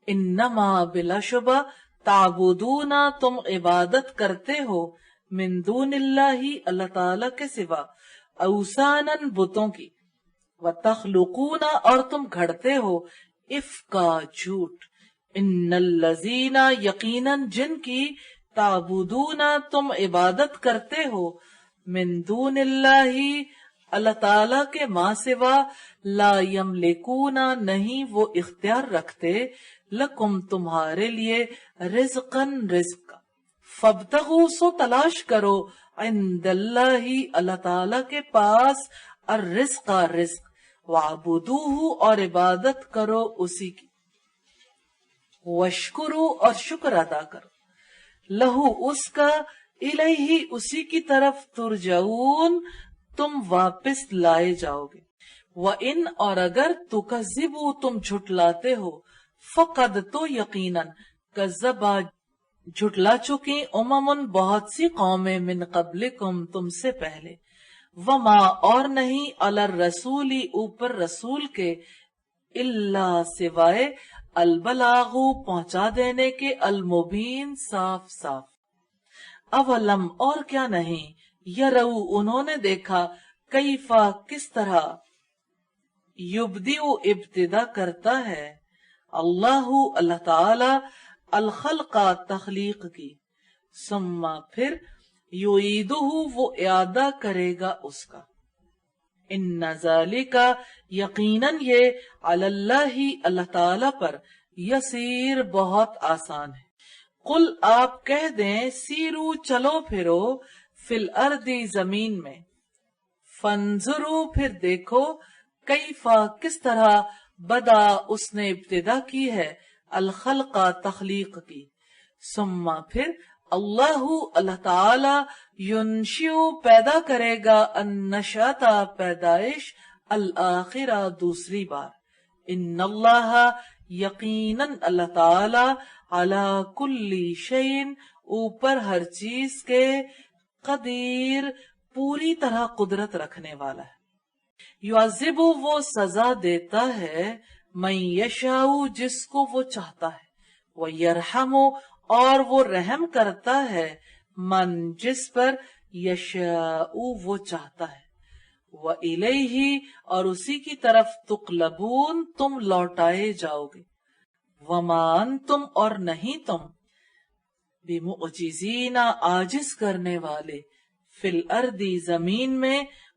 A: انما بلا شبہ، تعبدون تم عبادت کرتے ہو، من دون اللہ اللہ تعالی کے سوا، اوثانا بتوں کی، وتخلقون اور تم گھڑتے ہو، افکا جھوٹ، ان الذین یقیناً جن کی، تعبدون تم عبادت کرتے ہو، من دون اللہ اللہ تعالی کے ماں سوا، لا یملکون نہیں وہ اختیار رکھتے، لکم تمہارے لیے، رزقاً رزق کا، فابتغوا سو تلاش کرو، عند اللہ اللہ تعالی کے پاس، الرزق رزق، وعبدوہ اور عبادت کرو اسی کی، واشکروا اور شکر ادا کرو، لہو اس کا، الیہ اسی کی طرف، ترجعون تم واپس لائے جاؤ گے، وَإِنْ اور اگر تکذبوا تم جھٹلاتے ہو، فقد تو یقیناً، کذبا جھٹلا چکی، امم بہت سی قومیں، من قبلکم تم سے پہلے، وما اور نہیں، علی الرسول اوپر رسول کے، الا سوائے، البلاغ پہنچا دینے کے، المبین صاف صاف، اولم اور کیا نہیں، یرو انہوں نے دیکھا، کیفا کس طرح، یبدئ ابتدا کرتا ہے، اللہ تعالی، الخلق تخلیق کی، ثم پھر، یعیدہ وہ اعادہ کرے گا اس کا، ان ذالک یقیناً یہ، علی اللہ اللہ تعالی پر، یسیر بہت آسان ہے، قل آپ کہہ دیں، سیرو چلو پھرو، فی الارض زمین میں، فانظروا پھر دیکھو، کیفا کس طرح، بدا اس نے ابتدا کی ہے، الخلق تخلیق کی، ثم پھر، اللہ تعالی، ینشئ پیدا کرے گا، النشأۃ پیدائش، الآخرہ دوسری بار، ان اللہ یقیناً اللہ تعالی، علی کل شیء اوپر ہر چیز کے، قدیر پوری طرح قدرت رکھنے والا ہے، یعذب وہ سزا دیتا ہے، من یشاء جس کو وہ چاہتا ہے، ویرحم اور وہ رحم کرتا ہے، من جس پر، یشاء وہ چاہتا ہے، وَإِلَيْهِ اور اسی کی طرف، تقلبون تم لوٹائے جاؤ گے، وما انتم اور نہیں تم، بمعجزین عاجز کرنے والے، فی الارض زمین میں،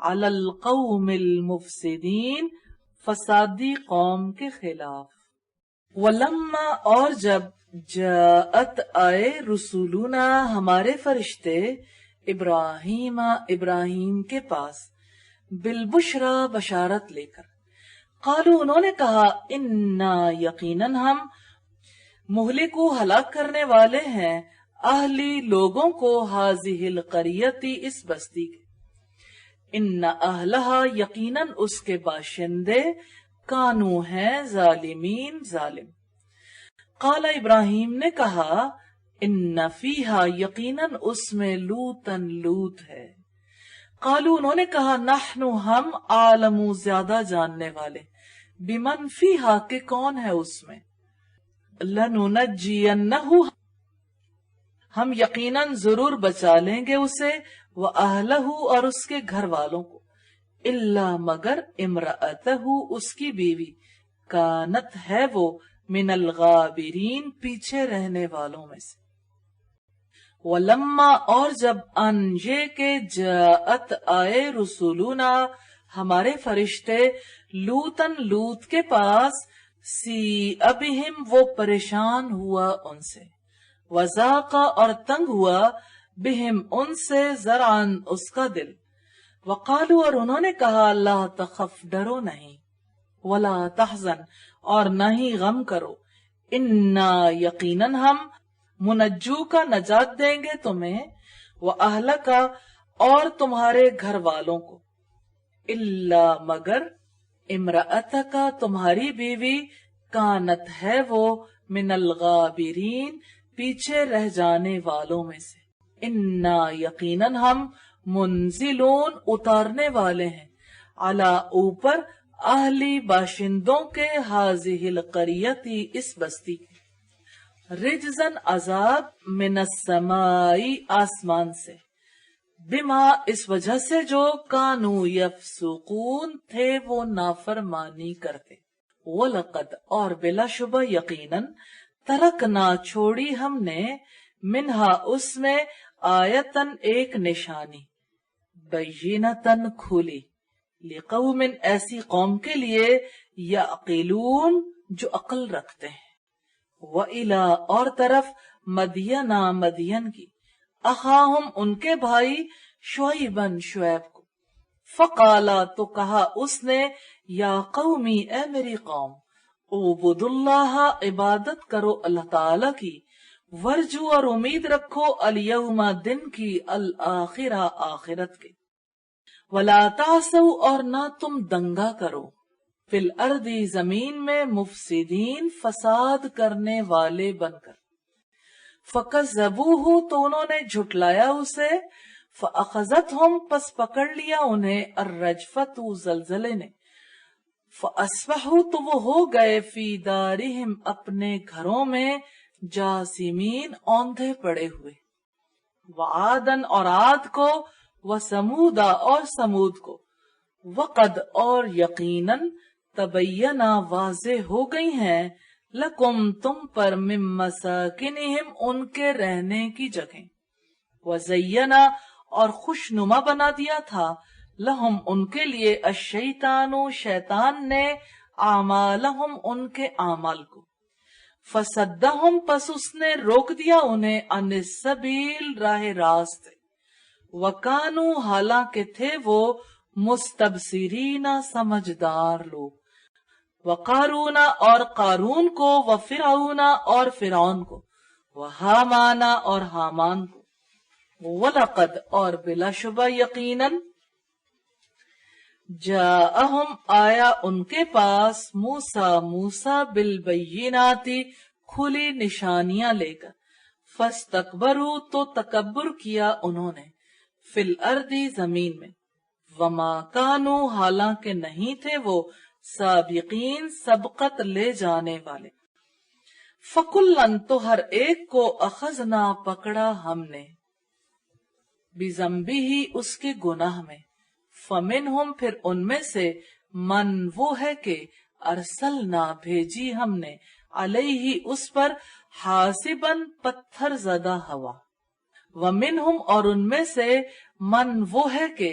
A: علی القوم المفسدین، فسادی قوم کے خلاف. ولما اور جب جاءت آئے رسولنا ہمارے فرشتے ابراہیم کے پاس بالبشرا بشارت لے کر، قالو انہوں نے کہا انا یقیناً ہم مہلکو ہلاک کرنے والے ہیں اہلی لوگوں کو ہذہ القریتی اس بستی کے، ان اہلہا یقیناً اس کے باشندے کانو ہیں ظالمین ظالم. قال ابراہیم نے کہا ان فیہا یقیناً اس میں لوطن لوط ہے. قالو انہوں نے کہا نحن ہم عالم زیادہ جاننے والے بمن فیہا کہ کون ہے اس میں، لننجینہ ہم یقیناً ضرور بچا لیں گے اسے، وَأَهْلَهُ اور اس کے گھر والوں کو، الا مگر امرأتہ اس کی بیوی، کانت ہے وہ من الغابرین پیچھے رہنے والوں میں سے. وَلَمَّا اور جب ان یہ کہ جاءت آئے رسولنا ہمارے فرشتے لوطن لوط کے پاس، سیء بہم وہ پریشان ہوا ان سے، وذاق اور تنگ ہوا بہم ان سے ذرعن اس کا دل، وقالو اور انہوں نے کہا لا تخف ڈرو نہیں، ولا تحزن اور نہ ہی غم کرو، انا یقیناً ہم منجو کا نجات دیں گے تمہیں، واہلک اور تمہارے گھر والوں کو، الا مگر امرأتک تمہاری بیوی، کانت ہے وہ من الغابرین پیچھے رہ جانے والوں میں سے، انا یقیناً ہم منزلون اتارنے والے ہیں، علی اوپر اہلی باشندوں کے ہذہ القریتی اس بستی کے، رجزن عذاب من السمائی آسمان سے، بما اس وجہ سے جو کانو یفسقون تھے وہ نافرمانی کرتے، وَلَقَدْ اور بلا شبہ یقیناً ترکنا چھوڑی ہم نے منہا اس میں آیتن ایک نشانی، بینتن کھلی، لقوم ایسی قوم کے لیے یعقلون جو عقل رکھتے ہیں، وَإِلَىٰ اور طرف مدینہ مدین کی، اخاہم ان کے بھائی شعیبن شعیب کو، فقالا تو کہا اس نے یا قومی اے میری قوم، اعبدوا اللہ عبادت کرو اللہ تعالی کی، ورجو اور امید رکھو الیوم دن کی، الآخرہ آخرت کے، ولا تعثوا اور نہ تم دنگا کرو، فی الارض زمین میں، مفسدین فساد کرنے والے بن کر، فکذبوہ تو انہوں نے جھٹلایا اسے، فاخذتہم پس پکڑ لیا انہیں، الرجفۃ زلزلے نے، فاصبحوا تو وہ ہو گئے، فی دارہم اپنے گھروں میں، جاسمین اوندھے پڑے ہوئے، وعادن اور عاد کو، وثمودا اور سمود کو، وقد اور یقیناً تبینہ واضح ہو گئی ہیں، لکم تم پر، من مساکنہم ان کے رہنے کی جگہیں، وزینہ اور خوشنما بنا دیا تھا، لہم ان کے لیے، الشیطان شیطان نے، اعمالہم ان کے اعمال کو، فصدہم پس اس نے روک دیا انہیں، عن السبیل راہ راست، وکانو حالانکہ تھے وہ، مستبصرین سمجھدار لوگ، وقارون اور قارون کو، وفرعون اور فرعون کو، وہامان اور حامان کو، وَلَقَدْ اور بلا شبہ یقیناً جاءہم آیا ان کے پاس، موسیٰ بالبینات کھلی نشانیاں لے کر، فاستکبروا تو تکبر کیا انہوں نے، فی الارض زمین میں، وما کانوا حالانکہ نہیں تھے وہ، سابقین سبقت لے جانے والے، فکلن تو ہر ایک کو، اخذنا پکڑا ہم نے، بذنبہ اس کے گناہ میں، فمنہم پھر ان میں سے، من وہ ہے کہ، ارسلنا بھیجی ہم نے، علیہ اس پر، حاسباً پتھر زدہ ہوا، ومنہم اور ان میں سے، من وہ ہے کہ،